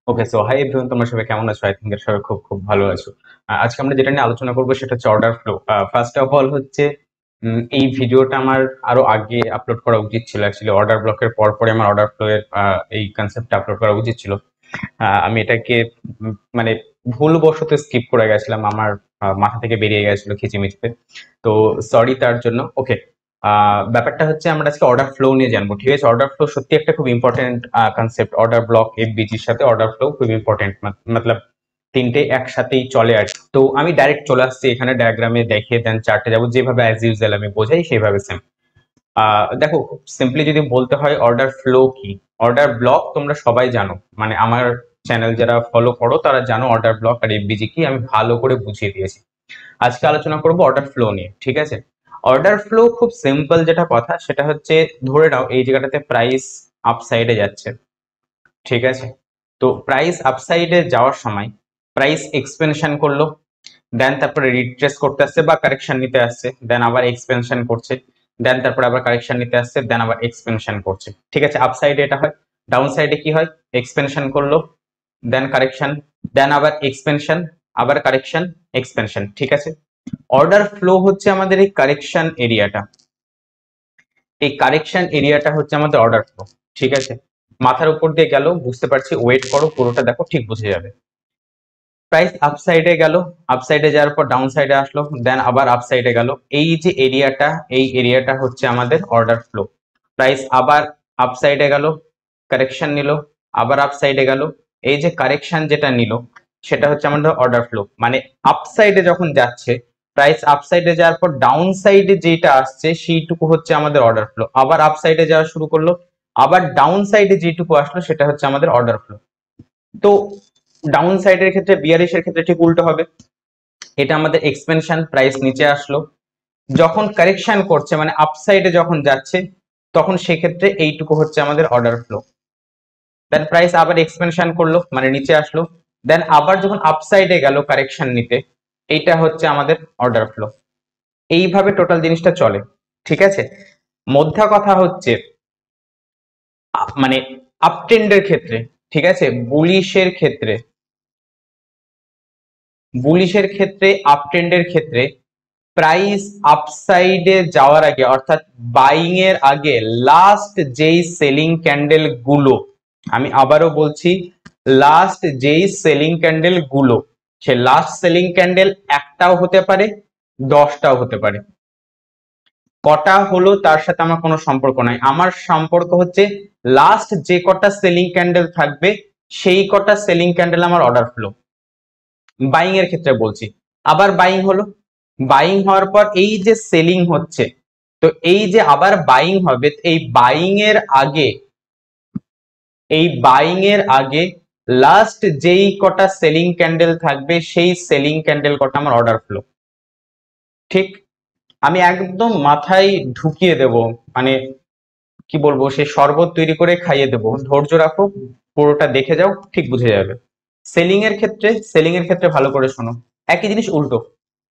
ওকে, so hi everyone, তোমরা সবাই কেমন আছো? আই থিঙ্ক সবাই খুব খুব ভালো আছো। আজকে আমরা যেটা নিয়ে আলোচনা করবো সেটা হচ্ছে order flow. First of all হচ্ছে এই ভিডিওটা আমার আরো আগে আপলোড করা উচিত ছিল। অ্যাকচুয়ালি অর্ডার ব্লকের পর পরে আমার অর্ডার ফ্লো এর এই কনসেপ্টটা আপলোড করা উচিত ছিল। আমি এটাকে মানে ভুলবশত স্কিপ করে গেছিলাম, আমার মাথা থেকে বেরিয়ে গেছিল খিচিমিচিতে। তো সরি তার জন্য। ওকে, ব্যাপারটা হচ্ছে আমরা আজকে অর্ডার ফ্লো নিয়ে জানবো, ঠিক আছে? অর্ডার ফ্লো সত্যি একটা খুব ইম্পর্টেন্ট কনসেপ্ট। অর্ডার ব্লক এফবিজির সাথে অর্ডার ফ্লো খুব ইম্পর্টেন্ট, মতলব তিনটে একসাথেই চলে আর কি। তো আমি ডাইরেক্ট চলে আসছি এখানে, ডায়াগ্রামে দেখিয়ে দেন চার্টে যাবো, যেভাবে অ্যাজ ইউজুয়াল আমি বোঝাই সেভাবে সেম। দেখো, সিম্পলি যদি বলতে হয় অর্ডার ফ্লো কি, অর্ডার ব্লক তোমরা সবাই জানো, মানে আমার চ্যানেল যারা ফলো করো তারা জানো অর্ডার ব্লক আর এফবিজি কি, আমি ভালো করে বুঝিয়ে দিয়েছি। আজকে আলোচনা করব অর্ডার ফ্লো নিয়ে, ঠিক আছে? অর্ডার ফ্লো খুব সিম্পল, যেটা কথা সেটা হচ্ছে, ধরে নাও এই জায়গাটাতে প্রাইস আপসাইডে যাচ্ছে, ঠিক আছে? তো প্রাইস আপসাইডে যাওয়ার সময় প্রাইস এক্সপেনশন করলো, দেন তারপরে রিট্রেস করতে আসছে বা কারেকশন নিতে আসছে, দেন আবার এক্সপেনশন করছে, দেন তারপরে আবার কারেকশন নিতে আসছে, দেন আবার এক্সপেনশন করছে, ঠিক আছে? আপসাইডে এটা হয়। ডাউন সাইডে কি হয়? এক্সপেনশন করলো, দেন কারেকশন, দেন আবার এক্সপেনশন, আবার কারেকশন, এক্সপেনশন, ঠিক আছে? অর্ডার ফ্লো হচ্ছে আমাদের এই কারেকশন এরিয়াটা, এই কারেকশন এরিয়াটা হচ্ছে আমাদের অর্ডার ফ্লো, ঠিক আছে? মাথার উপর দিয়ে গেল, বুঝতে পারছি, ওয়েট করো, পুরোটা দেখো, ঠিক বুঝে যাবে। প্রাইস আপসাইডে গেল, আপসাইডে যাওয়ার পর ডাউন সাইডে আসলো, দেন আবার আপসাইডে গেল। এই যে এরিয়াটা, এই এরিয়াটা হচ্ছে আমাদের অর্ডার ফ্লো। প্রাইস আবার আপসাইডে গেল, কারেকশন নিল, আবার আপসাইডে গেল, এই যে কারেকশন যেটা নিল সেটা হচ্ছে আমাদের অর্ডার ফ্লো। মানে আপসাইডে যখন যাচ্ছে, প্রাইস আপসাইডে যাওয়ার পর ডাউন সাইডে যেটা আসছে সেইটুকু হচ্ছে আমাদের অর্ডার ফ্লো। আবার আপসাইডে যাওয়া শুরু করলো, আবার ডাউন সাইডে যেটুকু আসলো সেটা হচ্ছে আমাদের অর্ডার ফ্লো। তো ডাউন সাইডের ক্ষেত্রে, বিয়ারিশের ক্ষেত্রে ঠিক উল্টো হবে। এটা আমাদের এক্সপেনশন, প্রাইস নিচে আসলো। যখন কারেকশন করছে মানে আপসাইডে যখন যাচ্ছে, তখন সেক্ষেত্রে এইটুকু হচ্ছে আমাদের অর্ডার ফ্লো। দেন প্রাইস আবার এক্সপেনশন করলো মানে নিচে আসলো, দেন আবার যখন আপসাইডে গেল কারেকশন নিতে, এইটা হচ্ছে আমাদের অর্ডার ফ্লো। এইভাবে টোটাল জিনিসটা চলে, ঠিক আছে? মধ্যা কথা হচ্ছে মানে আপ ট্রেন্ডের ক্ষেত্রে, ঠিক আছে, বুলিশের ক্ষেত্রে, বুলিশের ক্ষেত্রে, আপ ট্রেন্ডের ক্ষেত্রে প্রাইস আপসাইডে যাওয়ার আগে, অর্থাৎ বাইং এর আগে লাস্ট যেই সেলিং ক্যান্ডেল গুলো, আমি আবারও বলছি, লাস্ট যেই সেলিং ক্যান্ডেল গুলো, সে লাস্ট সেলিং ক্যান্ডেল একটাও হতে পারে, 10টাও হতে পারে। কটা হলো তার সাথে আমার কোনো সম্পর্ক নাই, আমার সম্পর্ক হচ্ছে লাস্ট যে কটা সেলিং ক্যান্ডেল থাকবে সেই কটা সেলিং ক্যান্ডেল আমার অর্ডার ফ্লো। বাইং এর ক্ষেত্রে বলছি। আবার বাইং হলো, বাইং হওয়ার পর এই যে সেলিং হচ্ছে, তো এই যে আবার বাইং হবে, এই বাইং এর আগে, এই বাইং এর আগে লাস্ট যেই কটা সেলিং ক্যান্ডেল থাকবে সেই সেলিং ক্যান্ডেল কটা আমার অর্ডার ফ্লো, ঠিক? আমি একদম মাথায় ঢুকিয়ে দেব, মানে কি বলবো, সে শরবত তৈরি করে খাইয়ে দেবো, ধৈর্য রাখো, পুরোটা দেখে যাও, ঠিক বুঝে যাবে। সেলিং এর ক্ষেত্রে, সেলিং এর ক্ষেত্রে ভালো করে শোনো, একই জিনিস উল্টো।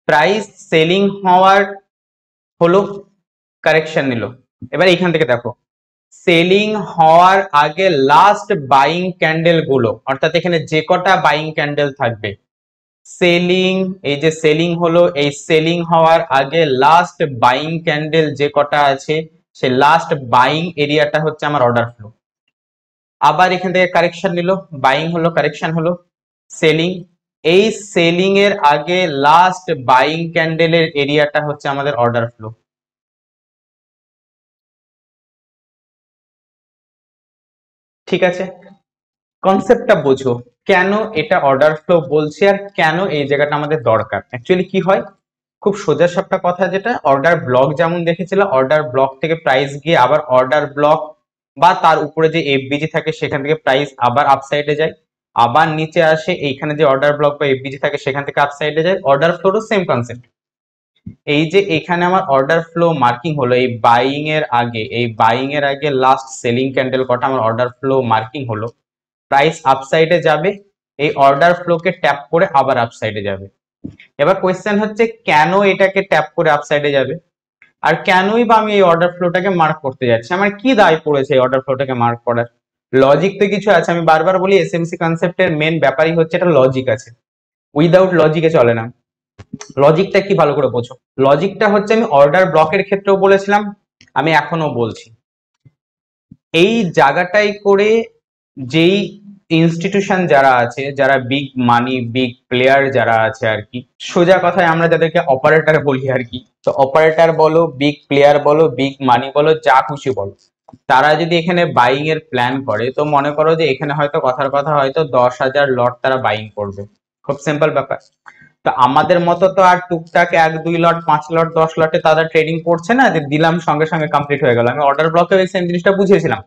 প্রাইস সেলিং হওয়ার হলো, কারেকশন নিল, এবার এইখান থেকে দেখো, সেলিং হওয়ার আগে লাস্ট বাইং ক্যান্ডেল গুলো, অর্থাৎ এখানে যে কটা বাইং ক্যান্ডেল থাকবে, সেলিং, এই যে সেলিং হলো, এই সেলিং হওয়ার আগে লাস্ট বাইং ক্যান্ডেল যে কটা আছে, সে লাস্ট বাইং এরিয়াটা হচ্ছে আমার অর্ডার ফ্লো। আবার এখান থেকে কারেকশন নিল, বাইং হলো, কারেকশন হলো, সেলিং, এই সেলিং এর আগে লাস্ট বাইং ক্যান্ডেলের এরিয়াটা হচ্ছে আমাদের অর্ডার ফ্লো, ঠিক আছে? কনসেপ্টটা বোঝো, কেন এটা অর্ডার ফ্লো বলছি আর কেন এই জায়গাটা আমাদের দরকার। অ্যাকচুয়ালি কি হয়, খুব সোজা সাপটা কথা, যেটা অর্ডার ব্লক যেমন দেখেছিল, অর্ডার ব্লক থেকে প্রাইস গিয়ে আবার অর্ডার ব্লক বা তার উপরে যে এফবিজি থাকে সেখান থেকে প্রাইস আবার আপসাইডে যায়, আবার নিচে আসে, এইখানে যে অর্ডার ব্লক বা এফবিজি থাকে সেখান থেকে আপসাইডে যায়। অর্ডার ফ্লোরও সেম কনসেপ্ট। এই যে এখানে আমার অর্ডার ফ্লো মার্কিং হলো, এই বাইং এর আগে, এই বাইং এর আগে লাস্ট সেলিং ক্যান্ডেল কটা আমার অর্ডার ফ্লো মার্কিং হলো, প্রাইস আপসাইডে যাবে, এই অর্ডার ফ্লোকে ট্যাপ করে আবার আপসাইডে যাবে। এবার কোয়েশ্চেন হচ্ছে, কেন এটাকে ট্যাপ করে আপসাইডে যাবে, আর কেনই বা আমি এই অর্ডার ফ্লোটাকে মার্ক করতে যাচ্ছি, আমার কি দায় পড়েছে এই অর্ডার ফ্লোটাকে মার্ক করার? লজিক তো কিছু আছে, আমি বারবার বলি এসএমসি কনসেপ্টের মেন ব্যাপারই হচ্ছে এটা লজিক আছে, উইদাউট লজিকে চলে না। লজিকটা কি ভালো করে বোঝো। লজিকটা হচ্ছে, আমি অর্ডার ব্লকের ক্ষেত্রেও বলেছিলাম, আমি এখনো বলছি, এই জায়গাটাই করে যেই ইনস্টিটিউশন যারা আছে, যারা বিগ মানি বিগ প্লেয়ার যারা আছে আর কি, সোজা কথায় আমরা যাদেরকে অপারেটর বলি আর কি, তো অপারেটর বলো, বিগ প্লেয়ার বলো, বিগ মানি বলো, যা খুশি বলো, তারা যদি এখানে বাইং এর প্ল্যান করে, তো মনে করো যে এখানে হয়তো কথার কথা হয়তো 10,000 লট তারা বাইং করবে, খুব সিম্পল ব্যাপার। তো আমাদের মতো তো আর টুকটাক 1-2 লট 5 লট 10 লটে তারা ট্রেডিং করছে না, যে দিলাম সঙ্গে সঙ্গে কমপ্লিট হয়ে গেল। আমি অর্ডার ব্লকে ওই সেম জিনিসটা বুঝিয়েছিলাম,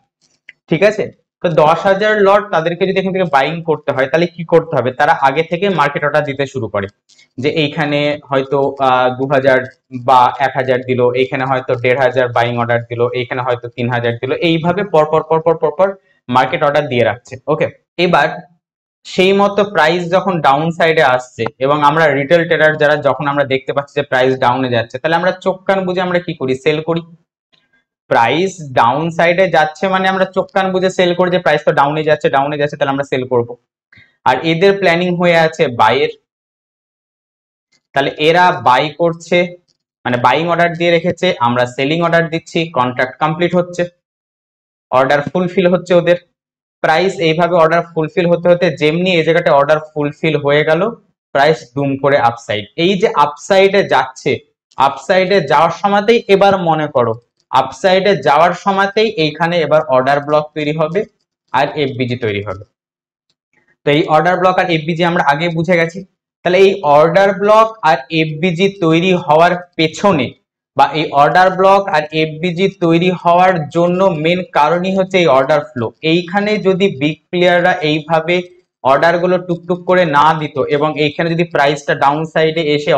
ঠিক আছে। তো 10,000 লট তাদেরকে যদি এখান থেকে বাইং করতে হয়, তাহলে কি করতে হবে, তারা আগে থেকে মার্কেট অর্ডার দিতে শুরু করে, যে এইখানে হয়তো 2,000 বা 1,000 দিল, এইখানে হয়তো 1,500 বাইং অর্ডার দিল, এইখানে হয়তো 3,000 দিল, এইভাবে পরপর পরপর পরপর মার্কেট অর্ডার দিয়ে রাখছে। ওকে, এবার সেই মতো প্রাইস যখন ডাউন সাইডে আসছে এবং আমরা রিটেল ট্রেডার যারা, যখন আমরা দেখতে পাচ্ছি যে প্রাইস ডাউনে যাচ্ছে, তাহলে আমরা চোখ কান বুঝে আমরা কি করি, সেল করি। প্রাইস ডাউন সাইডে যাচ্ছে মানে আমরা চোখ কান বুঝে সেল করি, যে প্রাইস তো ডাউনে যাচ্ছে ডাউনে যাচ্ছে, তাহলে আমরা সেল করব। আর এদের প্ল্যানিং হয়ে আছে বাইয়ের, তাহলে এরা বাই করছে, মানে বাইং অর্ডার দিয়ে রেখেছে, আমরা সেলিং অর্ডার দিচ্ছি, কন্ট্রাক্ট কমপ্লিট হচ্ছে, অর্ডার ফুলফিল হচ্ছে ওদের। প্রাইস এইভাবে অর্ডার ফুলফিল হতে হতে যেমনি এই জায়গাটা অর্ডার ফুলফিল হয়ে গেল, প্রাইস দুম করে আপসাইড, এই যে আপসাইডে যাচ্ছে, আপসাইডে যাওয়ার সময়তেই এবার মনে করো, আপসাইডে যাওয়ার সময়তেই এইখানে এবার অর্ডার ব্লক তৈরি হবে আর এফবিজি তৈরি হবে। তো এই অর্ডার ব্লক আর এফবিজি আমরা আগে বুঝে গেছি। তাহলে এই অর্ডার ব্লক আর এফবিজি তৈরি হওয়ার পেছনে, বা এই অর্ডার ব্লক আর এফবিজি তৈরি হওয়ার জন্য মেন কারণই হচ্ছে এই অর্ডার ফ্লো। এইখানে যদি বিগ প্লেয়াররা এইভাবে অর্ডার গুলো টুকটুক করে না দিত, এবং এইখানে যদি প্রাইসটা ডাউন সাইডে এসে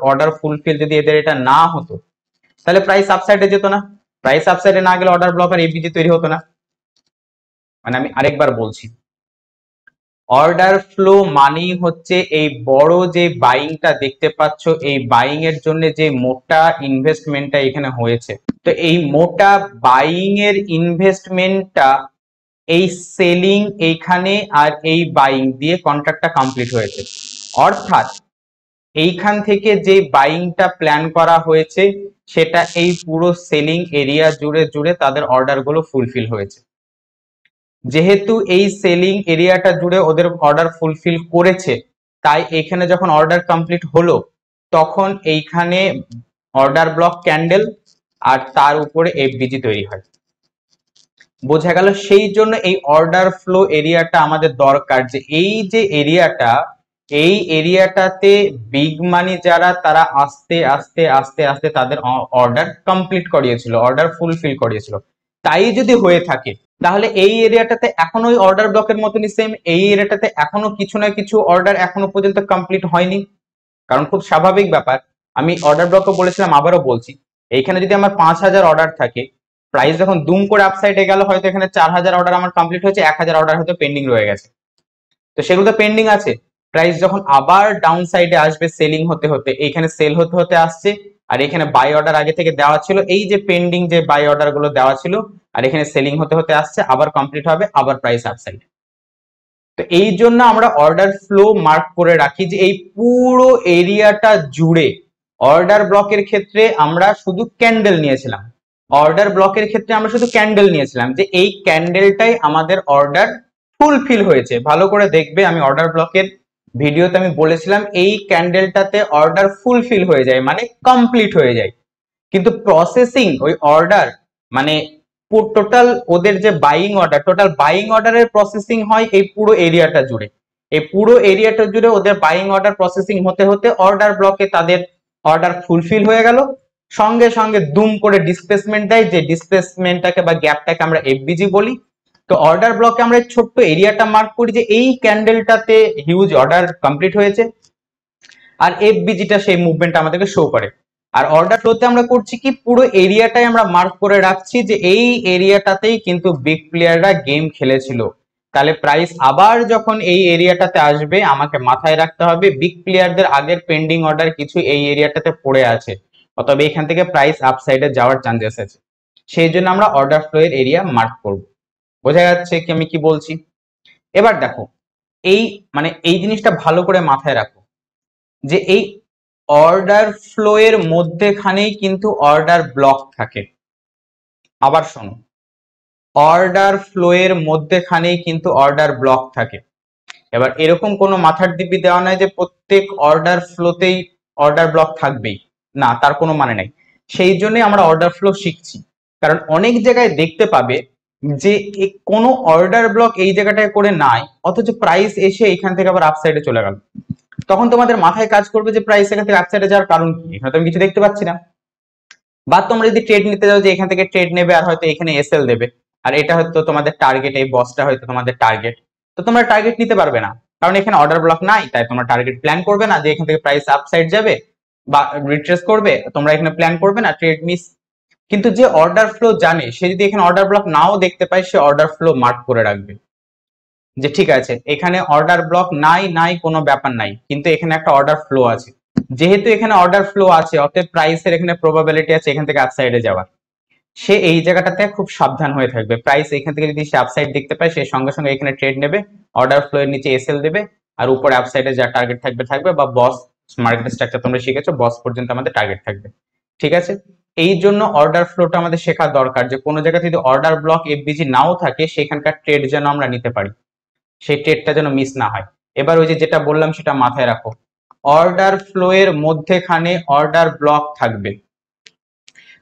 অর্ডার ফুলফিল যদি এদের এটা না হতো, তাহলে প্রাইস আপসাইডে যেত না। প্রাইস আপসাইডে না গেলে অর্ডার ব্লক আর এফবিজি তৈরি হতো না। মানে আমি আরেকবার বলছি, অর্ডার ফ্লো মানেই হচ্ছে এই বড় যে বাইংটা দেখতে পাচ্ছ, এই বাইং এর জন্য যে মোটা ইনভেস্টমেন্টটা এখানে হয়েছে, তো এই মোটা বাইং এর ইনভেস্টমেন্টটা এই সেলিং এইখানে আর এই বাইং দিয়ে কন্ট্রাক্টটা কমপ্লিট হয়েছে। অর্থাৎ এইখান থেকে যে বাইংটা প্ল্যান করা হয়েছে, সেটা এই পুরো সেলিং এরিয়া জুড়ে জুড়ে তাদের অর্ডার গুলো ফুলফিল হয়েছে। যেহেতু এই সেলিং এরিয়াটা জুড়ে ওদের অর্ডার ফুলফিল করেছে, তাই এখানে যখন অর্ডার কমপ্লিট হলো, তখন এইখানে অর্ডার ব্লক ক্যান্ডেল আর তার উপরে এফবিজি তৈরি হয়। বোঝা গেল? সেই জন্য এই অর্ডার ফ্লো এরিয়াটা আমাদের দরকার, যে এই যে এরিয়াটা, এই এরিয়াটাতে বিগ মানি যারা, তারা আস্তে আস্তে আস্তে আস্তে তাদের অর্ডার কমপ্লিট করিয়েছিল, অর্ডার ফুলফিল করিয়েছিল। তাই যদি হয়ে থাকে, তাহলে এই এরিয়াটাতে এখনো ওই অর্ডার ব্লকের মতনই সেম, এই এরিয়াটাতে এখনো কিছু না কিছু অর্ডার এখনো পর্যন্ত কমপ্লিট হয়নি। কারণ খুব স্বাভাবিক ব্যাপার, আমি অর্ডার ব্লকে বলেছিলাম, আবারও বলছি, এইখানে যদি আমার 5,000 অর্ডার থাকে, প্রাইস যখন দুম করে আপসাইডে গেল, হয়তো এখানে 4,000 অর্ডার আমার কমপ্লিট হয়েছে, 1,000 অর্ডার হয়তো পেন্ডিং রয়ে গেছে, তো সেগুলো তো পেন্ডিং আছে। প্রাইস যখন আবার ডাউন সাইডে আসবে সেলিং হতে হতে, এইখানে সেল হতে হতে আসছে, আর এখানে বাই অর্ডার আগে থেকে দেওয়া ছিল, এই যে পেন্ডিং যে বাই অর্ডার গুলো দেওয়া ছিল, আর এখানে সেলিং হতে হতে আসছে, আবার কমপ্লিট হবে, আবার প্রাইস আপসাইড। তো এই জন্য আমরা অর্ডার ফ্লো মার্ক করে রাখি, যে এই পুরো এরিয়াটা জুড়ে অর্ডার ব্লকের ক্ষেত্রে আমরা শুধু ক্যান্ডেল নিয়েছিলাম, অর্ডার ব্লকের ক্ষেত্রে আমরা শুধু ক্যান্ডেল নিয়েছিলাম, যে এই ক্যান্ডেলটাই আমাদের অর্ডার ফুলফিল হয়েছে। ভালো করে দেখবে, আমি অর্ডার ব্লকের ভিডিওতে আমি বলেছিলাম এই ক্যান্ডেলটাতে অর্ডার ফুলফিল হয়ে যায়, মানে কমপ্লিট হয়ে যায়। কিন্তু প্রসেসিং ওই অর্ডার, মানে টোটাল ওদের যে বাইং অর্ডার, টোটাল বাইং অর্ডারের প্রসেসিং হয় এই পুরো এরিয়াটা জুড়ে, এই পুরো এরিয়াটা জুড়ে ওদের বাইং অর্ডার প্রসেসিং হতে হতে অর্ডার ব্লকে তাদের অর্ডার ফুলফিল হয়ে গেল, সঙ্গে সঙ্গে দুম করে ডিসপ্লেসমেন্ট দেয়, যে ডিসপ্লেসমেন্টটাকে বা গ্যাপটাকে আমরা এফবিজি বলি। তো অর্ডার ব্লকে আমরা ছোট্ট এরিয়াটা মার্ক করি, যে এই ক্যান্ডেলটাতে হিউজ অর্ডার কমপ্লিট হয়েছে, আর এফবিজিটা সেই মুভমেন্ট আমাদেরকে শো করে। আর অর্ডার ফ্লোতে আমরা করছি কি, পুরো এরিয়াটাই আমরা মার্ক করে রাখছি, যে এই এরিয়াটাতেই কিন্তু বিগ প্লেয়াররা গেম খেলেছিল। তাহলে প্রাইস আবার যখন এই এরিয়াটাতে আসবে, আমাকে মাথায় রাখতে হবে বিগ প্লেয়ারদের আগের পেন্ডিং অর্ডার কিছু এই এরিয়াটাতে পড়ে আছে, অতএব এখান থেকে প্রাইস আপসাইডে যাওয়ার চান্সেস আছে। সেই জন্য আমরা অর্ডার ফ্লো এর এরিয়া মার্ক করব। বোঝা যাচ্ছে কি আমি কি বলছি? এবার দেখো, এই মানে এই জিনিসটা ভালো করে মাথায় রাখো যে এই অর্ডার ফ্লো এর মধ্যেখানেই কিন্তু অর্ডার ব্লক থাকে। আবার শোনো, অর্ডার ফ্লো এর মধ্যেখানেই কিন্তু অর্ডার ব্লক থাকে। এবার এরকম কোনো মাথার দিব্যি দেওয়া নাই যে প্রত্যেক অর্ডার ফ্লোতেই অর্ডার ব্লক থাকবেই, না, তার কোনো মানে নাই। সেই জন্যই আমরা অর্ডার ফ্লো শিখছি, কারণ অনেক জায়গায় দেখতে পাবে যে কোনো অর্ডার ব্লক এই জায়গাটায় করে নাই, অথচ প্রাইস এসে এখান থেকে আবার আপসাইডে চলে গেল। তখন তোমাদের মাথায় কাজ করবে যে প্রাইস এখান থেকে আপসাইডে যাওয়ার কারণ কি, এখানে তো আমি কিছু দেখতে পাচ্ছি না। বা তোমরা যদি ট্রেড নিতে যাও যে এখান থেকে ট্রেড নেবে আর হয়তো এখানে এসএল দেবে, আর এটা হয়তো তোমাদের টার্গেট, এই বসটা হয়তো তোমাদের টার্গেট, তো তোমরা টার্গেট নিতে পারবে না, কারণ এখানে অর্ডার ব্লক নাই। তাই তোমরা টার্গেট প্ল্যান করবে না যে এখান থেকে প্রাইস আপসাইড যাবে বা রিট্রেস করবে, তোমরা এখানে প্ল্যান করবে না, ট্রেড মিস। কিন্তু যে অর্ডার ফ্লো জানে, সে যদি এখানে অর্ডার ব্লক নাও দেখতে পায়, সে অর্ডার ফ্লো মার্ক করে রাখবে যে ঠিক আছে এখানে অর্ডার ব্লক নাই, নাই কোনো ব্যাপার নাই, কিন্তু এখানে একটা অর্ডার ফ্লো আছে। যেহেতু এখানে অর্ডার ফ্লো আছে, অতএব প্রাইসের এখানে প্রবাবিলিটি আছে এখান থেকে আপসাইডে যাওয়ার। সে এই জায়গাটাতে খুব সাবধান হয়ে থাকবে। প্রাইস এখান থেকে যদি সে আপসাইড দেখতে পায়, সে সঙ্গে সঙ্গে এখানে ট্রেড নেবে, অর্ডার ফ্লো এর নিচে এসএল দেবে, আর উপরে আপসাইডে যা টার্গেট থাকবে থাকবে, বা বস, মার্কেট স্ট্রাকচার তোমরা শিখেছো, বস পর্যন্ত আমাদের টার্গেট থাকবে। ঠিক আছে, এই জন্য অর্ডার ফ্লোটা আমাদের শেখা দরকার, যে কোনো জায়গায় যদি অর্ডার ব্লক এফবিজি নাও থাকে, সেখানকার ট্রেড যেন আমরা নিতে পারি, সেই ট্রেডটা যেন মিস না হয়। এবার ওই যে যেটা বললাম সেটা মাথায় রাখো, অর্ডার ফ্লো এর মধ্যেখানে অর্ডার ব্লক থাকবে,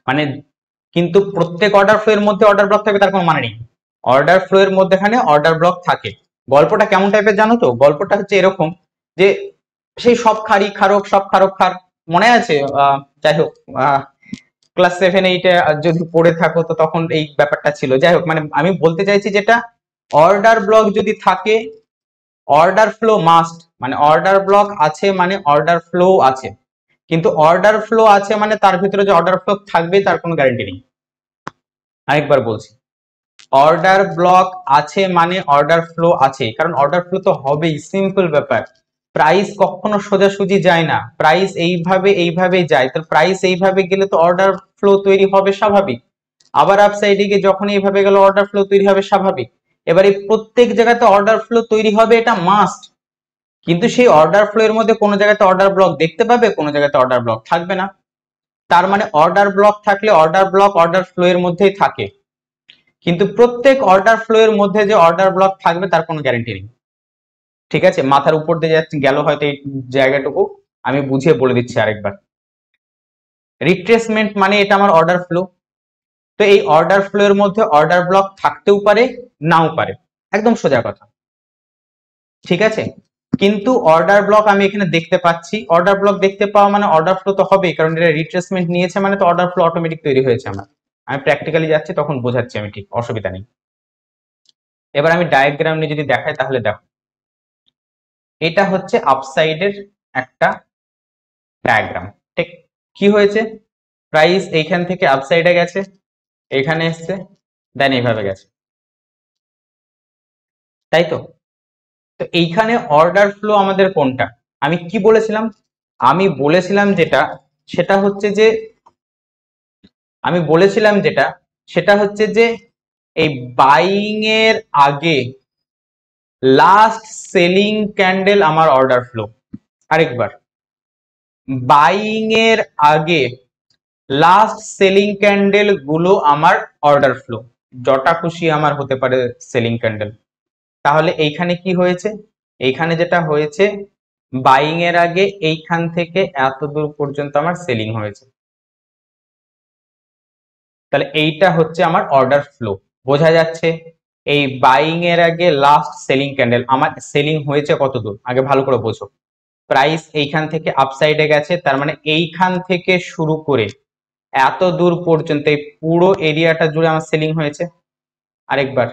মানে কিন্তু প্রত্যেক অর্ডার ফ্লো এর মধ্যে অর্ডার ব্লক থাকবে তার কোনো মানে নেই। অর্ডার ফ্লো এর মধ্যেখানে অর্ডার ব্লক থাকে। গল্পটা কেমন টাইপের জানো তো? গল্পটা হচ্ছে এরকম যে সেই সব খারি খারক, সব খারক খার, মনে আছে? যাই হোক, ক্লাস 7-8-এ যদি পড়ে থাকো তো তখন এই ব্যাপারটা ছিল। যাই হোক, মানে আমি বলতে চাইছি যেটা, অর্ডার ব্লক যদি থাকে, অর্ডার ফ্লো মাস্ট, মানে অর্ডার ব্লক আছে মানে অর্ডার ফ্লো আছে। কিন্তু অর্ডার ফ্লো আছে মানে তার ভিতরে যে অর্ডার ফ্লো থাকবে তার কোনো গ্যারান্টি নেই। আরেকবার বলছি, অর্ডার ব্লক আছে মানে অর্ডার ফ্লো আছে, কারণ অর্ডার ফ্লো তো হবেই, সিম্পল ব্যাপার। প্রাইস কখনো সোজাসুজি যায় না, প্রাইস এইভাবে এইভাবে যায়, তো প্রাইস এইভাবে গেলে তো অর্ডার ফ্লো তৈরি হবে স্বাভাবিক। আবার আপসাইডে গিয়ে যখন এইভাবে গেল, অর্ডার ফ্লো তৈরি হবে স্বাভাবিক। এবার এই প্রত্যেক জায়গাতে অর্ডার ফ্লো তৈরি হবে, এটা মাস্ট। কিন্তু সেই অর্ডার ফ্লো এর মধ্যে কোনো জায়গাতে অর্ডার ব্লক দেখতে পাবে, কোনো জায়গাতে অর্ডার ব্লক থাকবে না। তার মানে অর্ডার ব্লক থাকলে অর্ডার ব্লক অর্ডার ফ্লো এর মধ্যেই থাকে, কিন্তু প্রত্যেক অর্ডার ফ্লো এর মধ্যে যে অর্ডার ব্লক থাকবে তার কোনো গ্যারান্টি নেই। ঠিক আছে, মাথার উপর দিয়ে যাচ্ছে গেল হয়তো এই জায়গাটুকু, আমি বুঝিয়ে বলে দিচ্ছি আরেকবার। রিট্রেসমেন্ট মানে এটা আমার অর্ডার ফ্লো। তো এই অর্ডার ফ্লো এর মধ্যে অর্ডার ব্লক থাকতেও পারে, নাও পারে, একদম সোজা কথা। ঠিক আছে, কিন্তু অর্ডার ব্লক আমি এখানে দেখতে পাচ্ছি, অর্ডার ব্লক দেখতে পাওয়া মানে অর্ডার ফ্লো তো হবেই, কারণ এটা রিট্রেসমেন্ট নিয়েছে মানে তো অর্ডার ফ্লো অটোমেটিক তৈরি হয়েছে আমার। আমি প্র্যাকটিক্যালি যাচ্ছি তখন বোঝাচ্ছি আমি, ঠিক, অসুবিধা নেই। এবার আমি ডায়াগ্রাম নিয়ে যদি দেখাই তাহলে দেখো, এটা হচ্ছে আপসাইডের একটা ডায়াগ্রাম। ঠিক কি হয়েছে, প্রাইস এইখান থেকে আপসাইডে গেছে, এখানে এসছে, দেন এইভাবে গেছে, তাই তো? তো এইখানে অর্ডার ফ্লো আমাদের কোনটা? আমি কি বলেছিলাম? আমি বলেছিলাম যেটা, সেটা হচ্ছে যে, আমি বলেছিলাম যেটা সেটা হচ্ছে যে এই বাইং এর আগে লাস্ট সেলিং ক্যান্ডেল আমার অর্ডার ফ্লো। আরেকবার, বাইং এর আগে লাস্ট সেলিং ক্যান্ডেল গুলো আমার অর্ডার ফ্লো, যটা খুশি আমার হতে পারে সেলিং ক্যান্ডেল। তাহলে এইখানে কি হয়েছে? এইখানে যেটা হয়েছে, বাইং এর আগে এইখান থেকে এত দূর পর্যন্ত আমার সেলিং হয়েছে। তাহলে এইটা হচ্ছে আমার অর্ডার ফ্লো। বোঝা যাচ্ছে? এই বাইং এর আগে লাস্ট সেলিং ক্যান্ডেল আমার সেলিং হয়েছে কত দূর, আগে ভালো করে বোঝো। প্রাইস এইখান থেকে আপসাইডে গেছে, তার মানে এইখান থেকে শুরু করে এত দূর পর্যন্ত এই পুরো এরিয়াটা জুড়ে আমার সেলিং হয়েছে। আরেকবার,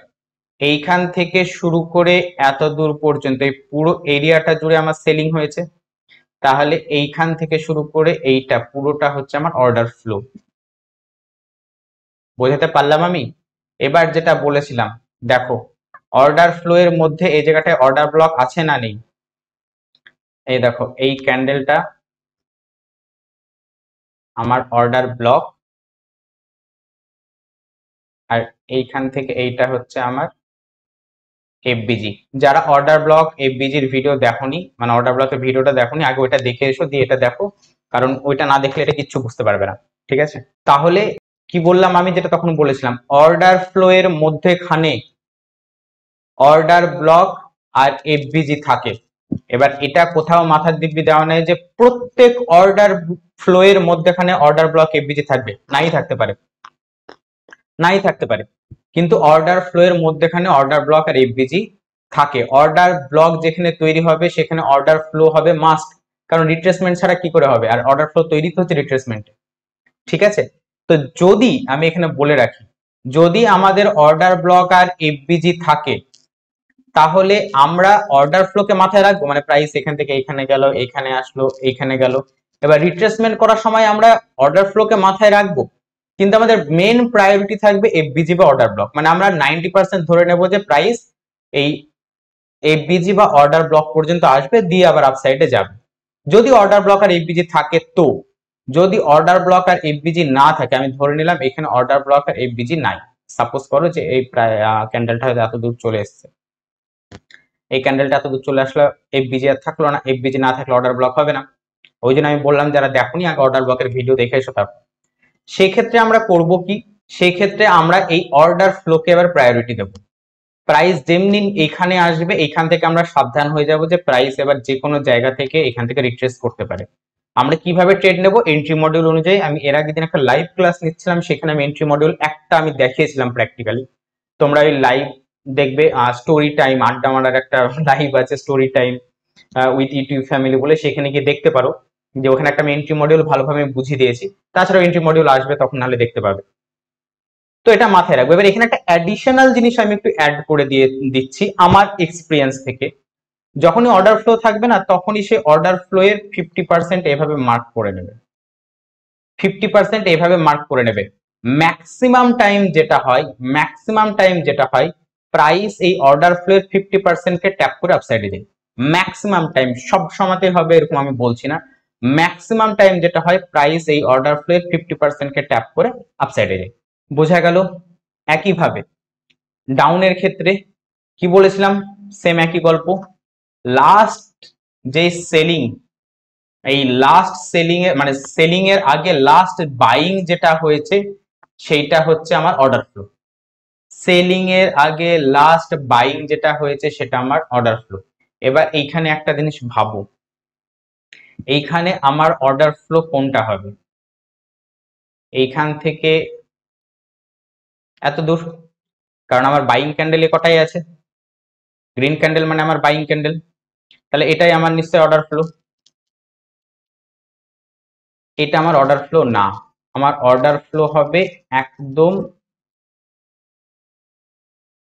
এইখান থেকে শুরু করে এত দূর পর্যন্ত এই পুরো এরিয়াটা জুড়ে আমার সেলিং হয়েছে। তাহলে এইখান থেকে শুরু করে এইটা পুরোটা হচ্ছে আমার অর্ডার ফ্লো। বোঝাতে পারলাম আমি? এবার যেটা বলেছিলাম, দেখো, অর্ডার ফ্লো এর মধ্যে এই জায়গাটায় অর্ডার ব্লক আছে না নেই? এই দেখো, এই ক্যান্ডেলটা আমার অর্ডার ব্লক, আর এইখান থেকে এইটা হচ্ছে আমার এফবিজি। যারা অর্ডার ব্লক এফবিজির ভিডিও দেখোনি, মানে অর্ডার ব্লকের ভিডিওটা দেখোনি, আগে ওইটা দেখে এসো, দিয়ে এটা দেখো, কারণ ওইটা না দেখলে এটা কিচ্ছু বুঝতে পারবে না। ঠিক আছে, তাহলে কি বললাম আমি, যেটা তখন বলেছিলাম, অর্ডার ফ্লো এর মধ্যেখানে অর্ডার ব্লক আর এফবিজি থাকে। এবার এটা কোথাও মাথার দিব্যি দেওয়া নেই যে প্রত্যেক অর্ডার ফ্লো এর মধ্যেখানে অর্ডার ব্লক এফবিজি থাকবে, নাই থাকতে পারে, নাই থাকতে পারে, কিন্তু অর্ডার ফ্লো এর মধ্যেখানে অর্ডার ব্লক আর এফবিজি থাকে। অর্ডার ব্লক যেখানে তৈরি হবে সেখানে অর্ডার ফ্লো হবে মাস্ট, কারণ রিট্রেসমেন্ট ছাড়া কি করে হবে, আর অর্ডার ফ্লো তৈরি হচ্ছে রিট্রেসমেন্ট। ঠিক আছে, তো যদি আমি এখানে বলে রাখি, যদি আমাদের অর্ডার ব্লক আর এফবিজি থাকে, তাহলে আমরা অর্ডার ফ্লোকে মাথায় রাখবো, মানে প্রাইস এখান থেকে এখানে গেল, এখানে আসলো, এখানে গেল। এবার রিট্রেসমেন্ট করার সময় আমরা অর্ডার ফ্লোকে মাথায় রাখবো, কিন্তু আমাদের মেন প্রায়োরিটি থাকবে এফবিজি বা অর্ডার ব্লক। মানে আমরা 90% ধরে নেব যে প্রাইস এই এফবিজি বা অর্ডার ব্লক পর্যন্ত আসবে, দিয়ে আবার আপসাইডে যাবে। যদি অর্ডার ব্লক আর এফবিজি থাকে তো, যদি অর্ডার ব্লক আর এফবিজি না থাকে, আমি ধরে নিলাম এখানে অর্ডার ব্লক আর এফবিজি নাই, সাপোজ করো যে এই প্রায় ক্যান্ডেলটা হয়তো এত দূর চলে এসছে, এই ক্যান্ডেলটা এত দূর চলে আসলো, এফবিজি আর থাকলো না, এফবিজি না থাকলে অর্ডার ব্লক হবে না। ওই জন্য আমি বললাম যারা দেখোনি আগে অর্ডার ব্লকের ভিডিও দেখে এসো। তারপর সেক্ষেত্রে আমরা করব কি, সেক্ষেত্রে আমরা এই অর্ডার ফ্লোকে এবার প্রায়োরিটি দেবো। প্রাইস যেমনি এখানে আসবে, এখান থেকে আমরা সাবধান হয়ে যাব যে প্রাইস এবার যে কোনো জায়গা থেকে এখান থেকে রিট্রেস করতে পারে। আমরা কিভাবে ট্রেড নেব, এন্ট্রি মডিউল অনুযায়ী। আমি এর আগে দিন একটা লাইভ ক্লাস নিচ্ছিলাম, সেখানে আমি এন্ট্রি মডিউল একটা আমি দেখিয়েছিলাম প্র্যাকটিক্যালি। তোমরা এই লাইভ দেখবে, স্টোরি টাইম আড্ডা মারার একটা লাইভ আছে, story time with YouTube family বলে, সেখানে গিয়ে দেখতে পারো যে ওখানে একটা আমি এন্ট্রি মডিউল ভালোভাবে বুঝিয়ে দিয়েছি। তাছাড়াও এন্ট্রি মডিউল আসবে, তখন নাহলে দেখতে পাবে। তো এটা মাথায় রাখবো। এবার এখানে একটা অ্যাডিশনাল জিনিস আমি একটু অ্যাড করে দিয়ে দিচ্ছি আমার এক্সপিরিয়েন্স থেকে। যখনই অর্ডার ফ্লো থাকবে না, তখনই সে অর্ডার ফ্লো এর 50% এভাবে মার্ক করে নেবে, 50% এভাবে মার্ক করে নেবে। ম্যাক্সিমাম টাইম যেটা হয়, ম্যাক্সিমাম টাইম যেটা হয়, প্রাইস এই অর্ডার ফ্লো এর 50% কে ট্যাপ করে আপসাইডে যায়। ম্যাক্সিমাম টাইম, সব সময়তে হবে এরকম আমি বলছি না, ম্যাক্সিমাম টাইম যেটা হয়, প্রাইস এই অর্ডার ফ্লো এর 50% কে ট্যাপ করে আপসাইডে যায়। বোঝা গেল? একইভাবে ডাউনের ক্ষেত্রে কি বলেছিলাম, সেম একই গল্প। লাস্ট যে সেলিং, এই লাস্ট সেলিং এর মানে সেলিং এর আগে লাস্ট বাইং যেটা হয়েছে, সেইটা হচ্ছে আমার অর্ডার ফ্লো। সেলিং এর আগে লাস্ট বাইং যেটা হয়েছে সেটা আমার অর্ডার ফ্লো। এবার এইখানে একটা জিনিস ভাবো, এইখানে আমার অর্ডার ফ্লো কোনটা হবে, এইখান থেকে এত দূর, কারণ আমার বাইং ক্যান্ডেল এ কটাই আছে, গ্রিন ক্যান্ডেল মানে আমার বাইং ক্যান্ডেল, তাহলে এটাই আমার নিশ্চয়ই অর্ডার ফ্লো। এটা আমার অর্ডার ফ্লো না, আমার অর্ডার ফ্লো হবে একদম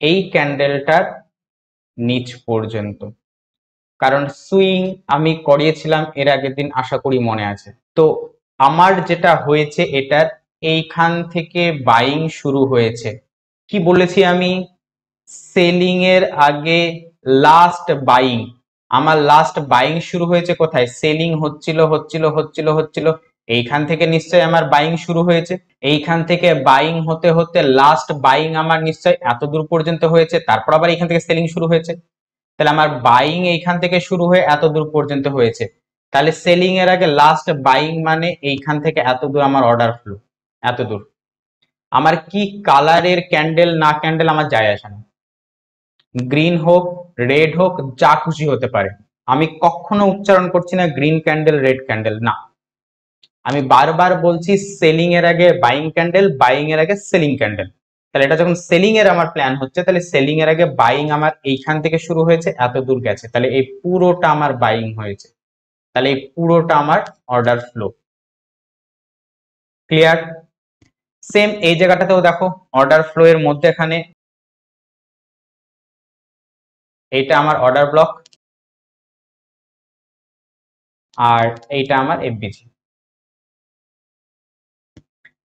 এই ক্যান্ডেলটার নিচ পর্যন্ত, কারণ সুইং আমি করিয়েছিলাম এর আগের দিন, আশা করি মনে আছে। তো আমার যেটা হয়েছে, এটার এইখান থেকে বাইং শুরু হয়েছে, কি বলেছি আমি, সেলিং এর আগে লাস্ট বাইং। আমার লাস্ট বাইং শুরু হয়েছে কোথায়, সেলিং হচ্ছিল হচ্ছিল হচ্ছিল হচ্ছিল, এইখান থেকে নিশ্চয়ই আমার বাইং শুরু হয়েছে। এইখান থেকে বাইং হতে হতে লাস্ট বাইং আমার নিশ্চয়ই এত দূর পর্যন্ত হয়েছে, তারপর আবার এইখান থেকে সেলিং শুরু হয়েছে। তাহলে আমার বাইং এইখান থেকে শুরু হয়ে এত দূর পর্যন্ত হয়েছে, তাহলে সেলিং এর আগে লাস্ট বাইং মানে এইখান থেকে এত দূর আমার অর্ডার ফ্লো, এত দূর। আমার কি কালারের ক্যান্ডেল না ক্যান্ডেল আমার যায় আসে না, গ্রিন হোক রেড হোক যা খুশি হতে পারে, আমি কখনো উচ্চারণ করছি না গ্রিন ক্যান্ডেল রেড ক্যান্ডেল, না, আমি বারবার বলছি সেলিং এর আগে বাইং ক্যান্ডেল, বাইং এর আগে সেলিং ক্যান্ডেল। তাহলে এটা যখন সেলিং এর আমার প্ল্যান হচ্ছে, তাহলে সেলিং এর আগে বাইং আমার এইখান থেকে শুরু হয়েছে, এত দূর গেছে, তাহলে এই পুরোটা আমার বাইং হয়েছে, তাহলে এই পুরোটা আমার অর্ডার ফ্লো। ক্লিয়ার? সেম এই জায়গাটাতেও দেখো, অর্ডার ফ্লো এর মধ্যে এখানে এইটা আমার অর্ডার ব্লক, আর এইটা আমার এফবিজি।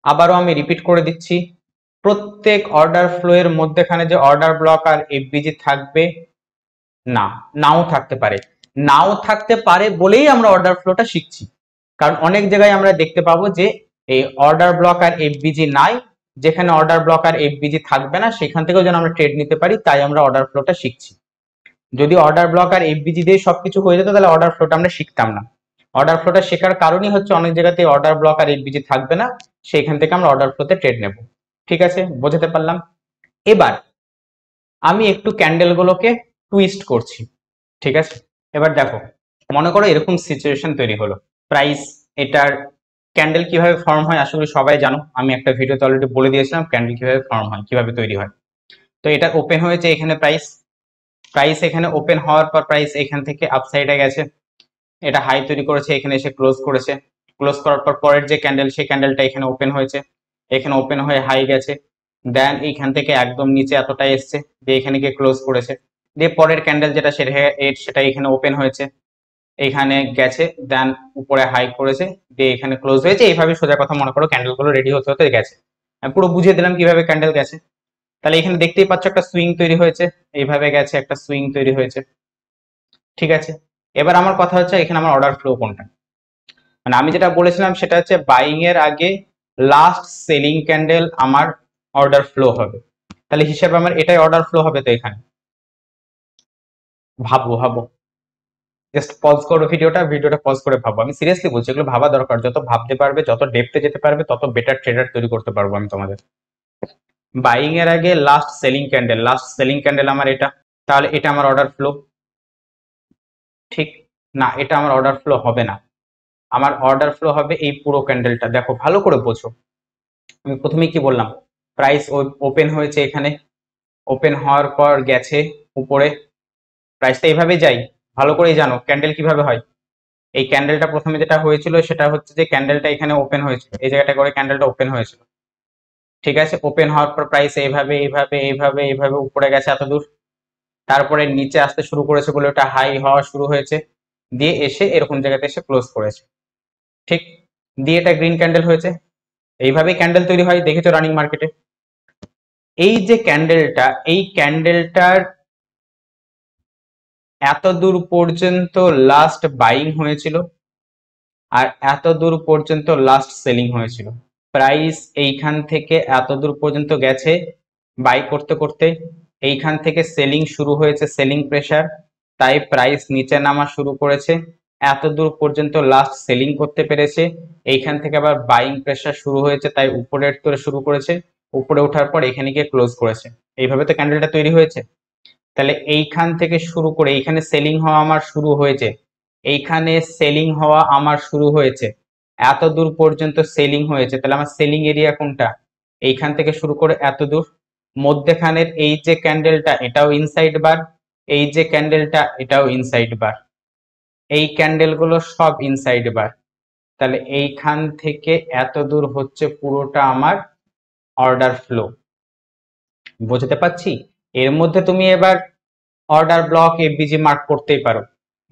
আবারও আমি রিপিট করে দিচ্ছি, প্রত্যেক অর্ডার ফ্লো এর মধ্যেখানে যে অর্ডার ব্লক আর এফবিজি থাকবে না, নাও থাকতে পারে। নাও থাকতে পারে বলেই আমরা অর্ডার ফ্লোটা শিখছি, কারণ অনেক জায়গায় আমরা দেখতে পাবো যে এই অর্ডার ব্লক আর এফবিজি নাই, যেখানে অর্ডার ব্লক আর এফবিজি থাকবে না সেখান থেকেও যেন আমরা ট্রেড নিতে পারি, তাই আমরা অর্ডার ফ্লোটা শিখছি। যদি অর্ডার ব্লক আর এফবিজি দিয়ে সবকিছু হয়ে যেত তাহলে অর্ডার ফ্লোটা আমরা শিখতাম না। অর্ডার ফ্লোটা শেখার কারণই হচ্ছে অনেক জায়গাতে অর্ডার ব্লক আর এফবিজি থাকবে না, সেইখান থেকে আমরা অর্ডার ফ্লোতে ট্রেড নেব। ঠিক আছে, বোঝাতে পারলাম? এবার আমি একটু ক্যান্ডেলগুলোকে টুইস্ট করছি। ঠিক আছে, এবার দেখো, মনে করো এরকম সিচুয়েশন তৈরি হলো, প্রাইস এটার ক্যান্ডেল কিভাবে ফর্ম হয় আশা করি সবাই জানো, আমি একটা ভিডিওতে অলরেডি বলে দিয়েছিলাম ক্যান্ডেল কিভাবে ফর্ম হয়, কিভাবে তৈরি হয়। তো এটা ওপেন হয়েছে এখানে, প্রাইস প্রাইস এখানে ওপেন হওয়ার পর প্রাইস এখান থেকে আপসাইডে গেছে, এটা হাই তৈরি করেছে, এখানে এসে ক্লোজ করেছে, ক্লোজ করার পর পরের যে ক্যান্ডেল সেই ক্যান্ডেলটা এখানে ওপেন হয়েছে, এখানে ওপেন হয়ে হাই গেছে, দেন এইখান থেকে একদম নিচে এতটাই এসছে, দিয়ে এখানে গিয়ে ক্লোজ করেছে, দিয়ে পরের ক্যান্ডেল যেটা সেটা এখানে ওপেন হয়েছে, এখানে গেছে, দেন উপরে হাই করেছে, দিয়ে এখানে ক্লোজ হয়েছে। এইভাবে সোজা কথা মনে করো ক্যান্ডেল গুলো রেডি হতে হতে গেছে। আমি পুরো বুঝিয়ে দিলাম কিভাবে ক্যান্ডেল গেছে। তাহলে এখানে দেখতেই পাচ্ছ একটা সুইং তৈরি হয়েছে, এইভাবে গেছে, একটা সুইং তৈরি হয়েছে। ঠিক আছে, এবার আমার কথা হচ্ছে এখানে আমার অর্ডার ফ্লো কোনটা, মানে আমি যেটা বলেছিলাম সেটা হচ্ছে বাইং এর আগে লাস্ট সেলিং ক্যান্ডেল আমার অর্ডার ফ্লো হবে, তাহলে হিসাবে আমার এটাই অর্ডার ফ্লো হবে। তো এখানে ভাবো ভাবো, জাস্ট পজ করো ভিডিওটা পজ করে ভাবো, আমি সিরিয়াসলি বলছি, এগুলো ভাবা দরকার, যত ভাবতে পারবে যত ডেপথে যেতে পারবে তত বেটার ট্রেডার তৈরি করতে পারবো আমি তোমাদের। বাইং এর আগে লাস্ট সেলিং ক্যান্ডেল আমার এটা, তাহলে এটা আমার অর্ডার ফ্লো। ঠিক না, এটা আমার অর্ডার ফ্লো হবে না, আমার অর্ডার ফ্লো হবে এই পুরো ক্যান্ডেলটা। দেখো ভালো করে বোঝো, আমি প্রথমে কি বললাম, প্রাইস ওপেন হয়েছে এখানে, ওপেন হওয়ার পর গেছে উপরে, প্রাইসটা এইভাবে যাই, ভালো করেই জানো ক্যান্ডেল কিভাবে হয়। এই ক্যান্ডেলটা প্রথমে যেটা হয়েছিল সেটা হচ্ছে যে ক্যান্ডেলটা এখানে ওপেন হয়েছিল, এই জায়গাটা করে ক্যান্ডেলটা ওপেন হয়েছিল। ঠিক আছে, ওপেন হওয়ার পর প্রাইস এইভাবে এইভাবে এইভাবে এইভাবে উপরে গেছে এত দূর, তারপরে নিচে আসতে শুরু করেছে বলে ওটা হাই হওয়া শুরু হয়েছে, দিয়ে এসে এরকম জায়গাতে এসে ক্লোজ করেছে। ঠিক, দিয়ে এটা গ্রিন ক্যান্ডেল হয়েছে। এইভাবেই ক্যান্ডেল তৈরি হয়, দেখেছো রানিং মার্কেটে। এই যে ক্যান্ডেলটা, এই ক্যান্ডেলটার এত দূর পর্যন্ত লাস্ট বাইং হয়েছিল আর এত দূর পর্যন্ত লাস্ট সেলিং হয়েছিল। প্রাইস এইখান থেকে এত দূর পর্যন্ত গেছে বাই করতে করতে, এইখান থেকে সেলিং শুরু হয়েছে, সেলিং প্রেসার, তাই প্রাইস নিচে নামা শুরু করেছে, এত দূর পর্যন্ত লাস্ট সেলিং করতে পেরেছে, এইখান থেকে আবার বাইং প্রেসার শুরু হয়েছে, তাই উপরের তোরে শুরু করেছে, উপরে ওঠার পর এখানে গিয়ে ক্লোজ করেছে। এইভাবে তো ক্যান্ডেলটা তৈরি হয়েছে। তাহলে এইখান থেকে শুরু করে এইখানে সেলিং হওয়া আমার শুরু হয়েছে, এইখানে সেলিং হওয়া আমার শুরু হয়েছে, এত দূর পর্যন্ত সেলিং হয়েছে, তাহলে আমার সেলিং এরিয়া কোনটা, এইখান থেকে শুরু করে এত দূর, মধ্যখানের এই যে ক্যান্ডেলটা এটাও ইনসাইড বার, এই যে ক্যান্ডেলটা এটাও ইনসাইড বার, এই ক্যান্ডেলগুলো সব ইনসাইড বার, তাহলে এইখান থেকে এত দূর হচ্ছে পুরোটা আমার অর্ডার ফ্লো। বুঝতে পারছি? এর মধ্যে তুমি এবার অর্ডার ব্লক এফবিজি মার্ক করতেই পারো,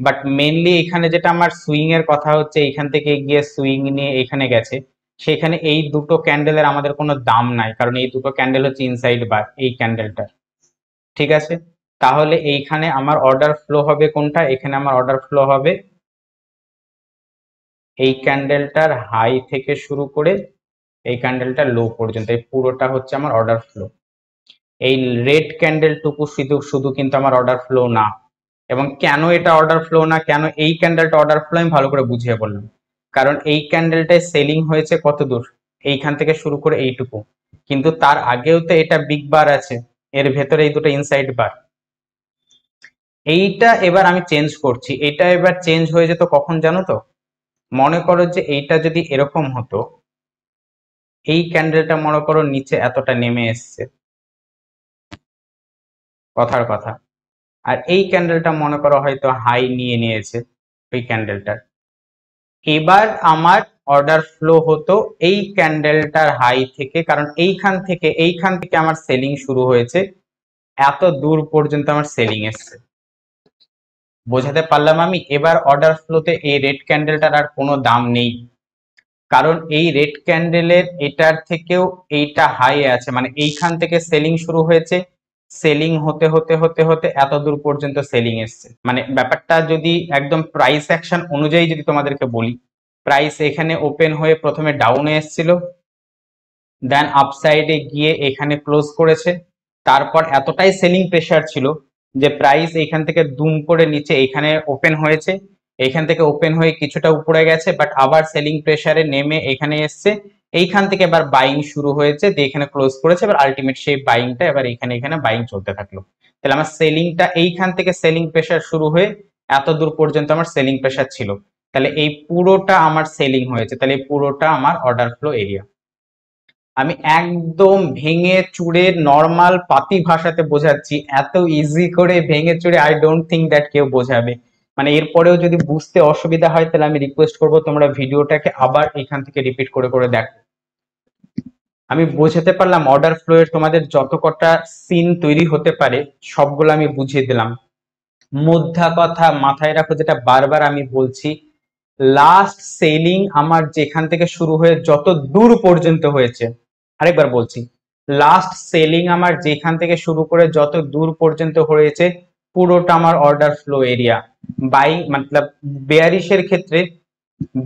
বাট মেনলি এখানে যেটা আমার সুইং এর কথা হচ্ছে, এখান থেকে গিয়ে সুইং নিয়ে এখানে গেছে, সেখানে এই দুটো ক্যান্ডেলের আমাদের কোনো দাম নাই, কারণ এই দুটো ক্যান্ডেল হচ্ছে ইনসাইড বার এই ক্যান্ডেলটার। ঠিক আছে, তাহলে এইখানে আমার অর্ডার ফ্লো হবে কোনটা, এখানে আমার অর্ডার ফ্লো হবে এই ক্যান্ডেলটার হাই থেকে শুরু করে এই ক্যান্ডেলটার লো পর্যন্ত, এই পুরোটা হচ্ছে আমার অর্ডার ফ্লো। এই রেড ক্যান্ডেল টুকু শুধু শুধু কিন্তু আমার অর্ডার ফ্লো না। এবং কেন এটা অর্ডার ফ্লো না, কেন এই ক্যান্ডেলটা অর্ডার ফ্লো, আমি ভালো করে বুঝিয়ে বললাম। কারণ এই ক্যান্ডেলটায় সেলিং হয়েছে কত দূর, এইখান থেকে শুরু করে এইটুকু, কিন্তু তার আগেও তো এটা বিগ বার আছে, এর ভেতরে এই দুটো ইনসাইড বার। এইটা এবার আমি চেঞ্জ করছি, এটা এবার চেঞ্জ হয়ে যেত কখন জানো তো, মনে করো যে এইটা যদি এরকম হতো, এই ক্যান্ডেলটা মনে করো নিচে এতটা নেমে এসছে, কথার কথা, আর এই ক্যান্ডেলটা মনে করো হয়তো হাই নিয়ে নিয়েছে ওই ক্যান্ডেলটার, এবার আমার অর্ডার ফ্লো হতো এই ক্যান্ডেলটার হাই থেকে, কারণ এইখান থেকে আমার সেলিং শুরু হয়েছে, এত দূর পর্যন্ত আমার সেলিং এসছে। বোঝাতে পারলাম আমি? এবার অর্ডার ফ্লোতে এই রেড ক্যান্ডেলটার আর কোনো দাম নেই, কারণ এই রেড ক্যান্ডেলের এটার থেকেও এইটা হাই আছে, মানে এইখান থেকে সেলিং শুরু হয়েছে, সেলিং হতে হতে হতে হতে এত দূর পর্যন্ত সেলিং এসছে। মানে ব্যাপারটা যদি একদম প্রাইস অ্যাকশন অনুযায়ী যদি তোমাদেরকে বলি, প্রাইস এখানে ওপেন হয়ে প্রথমে ডাউনে এসেছিল, দেন আপসাইডে গিয়ে এখানে ক্লোজ করেছে, তারপর এতটাই সেলিং প্রেসার ছিল যে প্রাইস এইখান থেকে দুম করে নিচে এইখানে ওপেন হয়েছে, এইখান থেকে ওপেন হয়ে কিছুটা উপরে গেছে, বাট আবার সেলিং প্রেসারে নেমে এখানে এসছে, এইখান থেকে এবার বাইং শুরু হয়েছে, দিয়ে এখানে ক্লোজ করেছে, এবার আলটিমেট সেই বাইংটা এবার এখানে এখানে বাইং চলতে থাকলো। তাহলে আমার সেলিংটা এইখান থেকে সেলিং প্রেসার শুরু হয়ে এত দূর পর্যন্ত আমার সেলিং প্রেসার ছিল, তাহলে এই পুরোটা আমার সেলিং হয়েছে, তাহলে এই পুরোটা আমার অর্ডার ফ্লো এরিয়া। আমি একদম ভেঙে চুড়ে নর্মাল পাতি ভাষাতে বোঝাচ্ছি, এত ইজি করে ভেঙে চুড়ে আই ডোন্ট থিঙ্ক দ্যাট কেউ বোঝাবে। মানে এরপরেও যদি বুঝতে অসুবিধা হয় তাহলে আমি রিকোয়েস্ট করবো তোমরা ভিডিওটাকে আবার এখান থেকে রিপিট করে করে দেখো। আমি বোঝাতে পারলাম অর্ডার ফ্লো এর তোমাদের যত কটা সিন তৈরি হতে পারে সবগুলো আমি বুঝিয়ে দিলাম। মুদ্রা কথা মাথায় রাখো, যেটা বারবার আমি বলছি, লাস্ট সেলিং আমার যেখান থেকে শুরু হয়ে যত দূর পর্যন্ত হয়েছে, আরেকবার বলছি, লাস্ট সেলিং আমার যেখান থেকে শুরু করে যত দূর পর্যন্ত হয়েছে পুরোটা আমার অর্ডার ফ্লো এরিয়া। বাইং মতলব বেয়ারিশের ক্ষেত্রে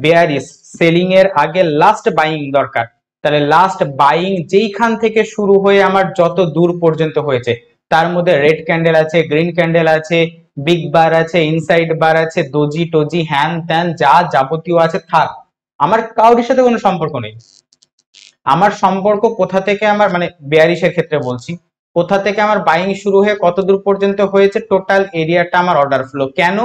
বেয়ারিশ সেলিং এর আগে লাস্ট বাইং দরকার, তাহলে লাস্ট বাইং যেইখান থেকে শুরু হয়ে আমার যত দূর পর্যন্ত হয়েছে, তার মধ্যে রেড ক্যান্ডেল আছে, গ্রিন ক্যান্ডেল আছে, বিগ বার আছে, ইনসাইড বার আছে, দোজি টোজি হ্যান ত্যান যা যাবতীয় আছে থাক, আমার কারোর সাথে কোনো সম্পর্ক নেই। আমার সম্পর্ক কোথা থেকে আমার মানে বেয়ারিশের ক্ষেত্রে বলছি, কোথা থেকে আমার বাইং শুরু হয়ে কত দূর পর্যন্ত হয়েছে টোটাল এরিয়াটা আমার অর্ডার ফ্লো। কেন?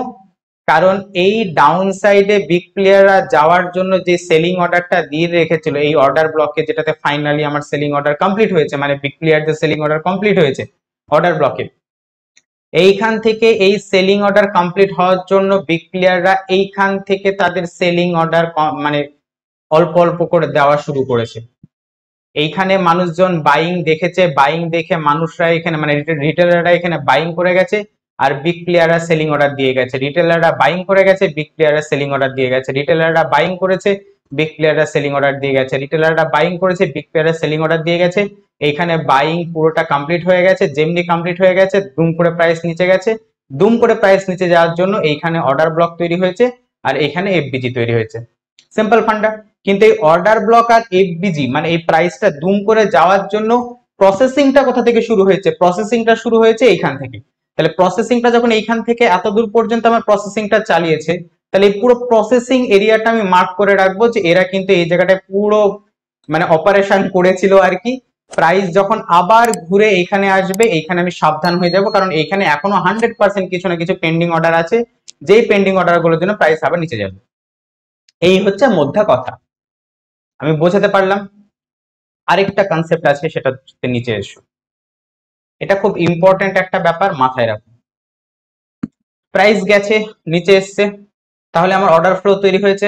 কারণ এই ডাউন সাইডে বিগ প্লেয়াররা যাওয়ার জন্য যে সেলিং অর্ডারটা দিয়ে রেখেছিল এই অর্ডার ব্লকে, যেটাতে ফাইনালি আমার সেলিং অর্ডার কমপ্লিট হয়েছে, মানে বিগ প্লেয়ার যে সেলিং অর্ডার কমপ্লিট হয়েছে অর্ডার ব্লকে, এইখান থেকে এই সেলিং অর্ডার কমপ্লিট হওয়ার জন্য বিগ প্লেয়াররা এইখান থেকে তাদের সেলিং অর্ডার মানে অল্প অল্প করে দেওয়া শুরু করেছে। এইখানে মানুষজন বাইং দেখেছে, বাইং দেখে মানুষরা এখানে মানে রিটেলাররা এখানে বাইং করে গেছে, আর বিগ প্লেয়াররা সেলিং অর্ডার দিয়ে গেছে। রিটেলাররা বাইং করে গেছে, বিগ প্লেয়াররা সেলিং অর্ডার দিয়ে গেছে। রিটেলাররা বাইং করেছে, বিগ প্লেয়াররা সেলিং অর্ডার দিয়ে গেছে। রিটেলাররা বাইং করেছে, বিগ প্লেয়াররা সেলিং অর্ডার দিয়ে গেছে। এইখানে বাইং পুরোটা কমপ্লিট হয়ে গেছে, যেমনি কমপ্লিট হয়ে গেছে দুম করে প্রাইস নিচে গেছে, দুম করে প্রাইস নিচে যাওয়ার জন্য এইখানে অর্ডার ব্লক তৈরি হয়েছে, আর এখানে এফবিজি তৈরি হয়েছে। সিম্পল ফান্ডা। কিন্তু এই অর্ডার ব্লক আর এফবিজি মানে এই প্রাইসটা দুম করে যাওয়ার জন্য প্রসেসিংটা কোথা থেকে শুরু হয়েছে? প্রসেসিংটা শুরু হয়েছে এইখান থেকে। তাহলে প্রসেসিংটা যখন এইখান থেকে এত দূর পর্যন্ত আমার প্রসেসিংটা চালিয়েছে, তাহলে এই পুরো প্রসেসিং এরিয়াটা আমি মার্ক করে রাখবো যে এরা কিন্তু এই জায়গাটায় পুরো মানে অপারেশন করেছিল আর কি। প্রাইস যখন আবার ঘুরে এখানে আসবে এইখানে আমি সাবধান হয়ে যাব, কারণ এইখানে এখনো 100% কিছু না কিছু পেন্ডিং অর্ডার আছে, যেই পেন্ডিং অর্ডার গুলোর জন্য প্রাইস আবার নিচে যাবে। এই হচ্ছে মোদ্দা কথা। আমি বোঝাতে পারলাম? আরেকটা কনসেপ্ট আছে, সেটা নিচে এসো। এটা খুব ইম্পর্টেন্ট একটা ব্যাপার, মাথায় রাখো। প্রাইস গেছে নিচে এসছে, তাহলে আমার অর্ডার ফ্লো তৈরি হয়েছে।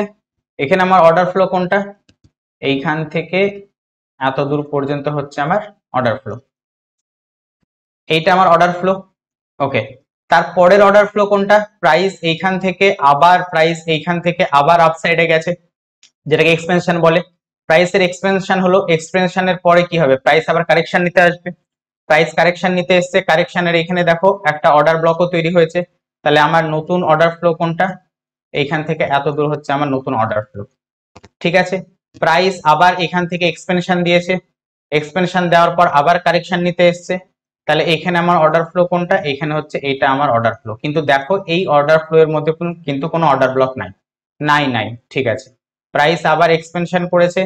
এখানে আমার অর্ডার ফ্লো কোনটা? এইখান থেকে এত দূর পর্যন্ত হচ্ছে আমার অর্ডার ফ্লো, এইটা আমার অর্ডার ফ্লো। ওকে, তারপরের অর্ডার ফ্লো কোনটা? প্রাইস এইখান থেকে আবার প্রাইস এইখান থেকে আবার আপসাইডে গেছে, যেটাকে এক্সপেনশন বলে। প্রাইসের এক্সপেনশন হলো, এক্সপেনশনের পরে কি হবে? প্রাইস আবার কারেকশন নিতে আসবে। প্রাইস কারেকশন নিতে এসছে, কারেকশনের এখানে দেখো একটা অর্ডার ব্লকও তৈরি হয়েছে। তাহলে আমার নতুন অর্ডার ফ্লো কোনটা? এইখান থেকে এত দূর হচ্ছে আমার নতুন অর্ডার ফ্লো। ঠিক আছে, প্রাইস আবার এখান থেকে এক্সপেনশন দিয়েছে, এক্সপেনশন দেওয়ার পর আবার কারেকশন নিতে এসছে, তাহলে এখানে আমার অর্ডার ফ্লো কোনটা? এখানে হচ্ছে এইটা আমার অর্ডার ফ্লো। কিন্তু দেখো এই অর্ডার ফ্লো এর মধ্যে কিন্তু কোনো অর্ডার ব্লক নাই, নাই নাই। ঠিক আছে, প্রাইস আবার এক্সপেনশন করেছে,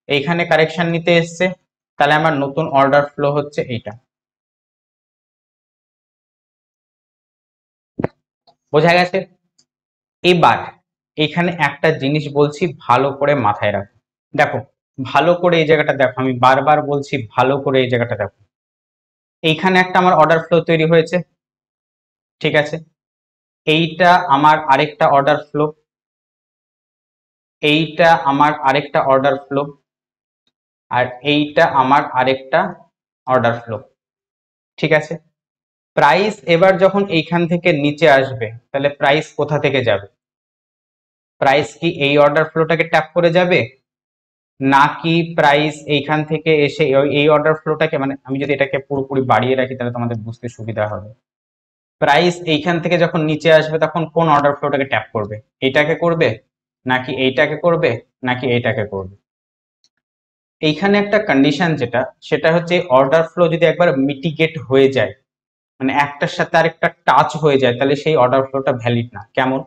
এইখানে কারেকশন নিতে এসছে, তাহলে আমার নতুন অর্ডার ফ্লো হচ্ছে এইটা। বোঝা গেছে? এবার এখানে একটা জিনিস বলছি, ভালো করে মাথায় রাখো। দেখো ভালো করে এই জায়গাটা দেখো, আমি বারবার বলছি ভালো করে এই জায়গাটা দেখো। এইখানে একটা আমার অর্ডার ফ্লো তৈরি হয়েছে, ঠিক আছে, এইটা আমার আরেকটা অর্ডার ফ্লো, এইটা আমার আরেকটা অর্ডার ফ্লো, আর এইটা আমার আরেকটা অর্ডার ফ্লো। ঠিক আছে, প্রাইস এবার যখন এইখান থেকে নিচে আসবে তাহলে প্রাইস কোথা থেকে যাবে? প্রাইস কি এই অর্ডার ফ্লোটাকে ট্যাপ করে যাবে, নাকি প্রাইস এইখান থেকে এসে এই অর্ডার ফ্লোটাকে, মানে আমি যদি এটাকে পুরোপুরি বাড়িয়ে রাখি তাহলে তোমাদের বুঝতে সুবিধা হবে। প্রাইস এইখান থেকে যখন নিচে আসবে তখন কোন অর্ডার ফ্লোটাকে ট্যাপ করবে? এইটাকে করবে, নাকি এইটাকে করবে, নাকি এইটাকে করবে? এইখানে একটা কন্ডিশন যেটা, সেটা হচ্ছে অর্ডার ফ্লো যদি একবার মিটিগেট হয়ে যায়, মানে একটার সাথে আরেকটা টাচ হয়ে যায়, তাহলে সেই অর্ডার ফ্লোটা ভ্যালিড না। কেমন?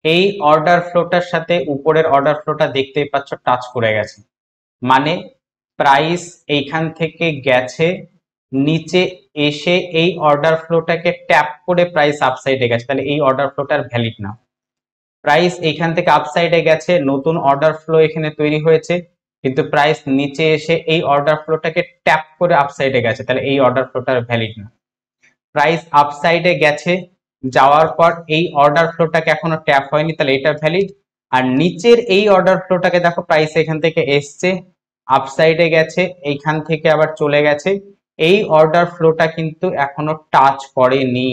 এই অর্ডার ফ্লোটার সাথে উপরের অর্ডার ফ্লোটা দেখতেই পাচ্ছ টাচ করে গেছে, মানে প্রাইস এইখান থেকে গেছে নিচে এসে এই অর্ডার ফ্লোটাকে ট্যাপ করে প্রাইস আপসাইডে গেছে, তাহলে এই অর্ডার ফ্লোটার ভ্যালিড না। প্রাইস এইখান থেকে আপসাইডে গেছে, নতুন অর্ডার ফ্লো এখানে তৈরি হয়েছে, কিন্তু প্রাইস নিচে এসে এই অর্ডার ফ্লোটাকে ট্যাপ করে আপসাইডে গেছে, তাহলে এই অর্ডার ফ্লোটার ভ্যালিড না। প্রাইস আপসাইডে গেছে, যাওয়ার পর এই অর্ডার ফ্লোটাকে এখনো ট্যাপ হয়নি, তাহলে এটা ভ্যালিড। আর নিচের এই অর্ডার ফ্লোটাকে দেখো, প্রাইস এখান থেকে এসছে, আপসাইডে গেছে, এইখান থেকে আবার চলে গেছে, এই অর্ডার ফ্লোটা কিন্তু এখনো টাচ করেনি।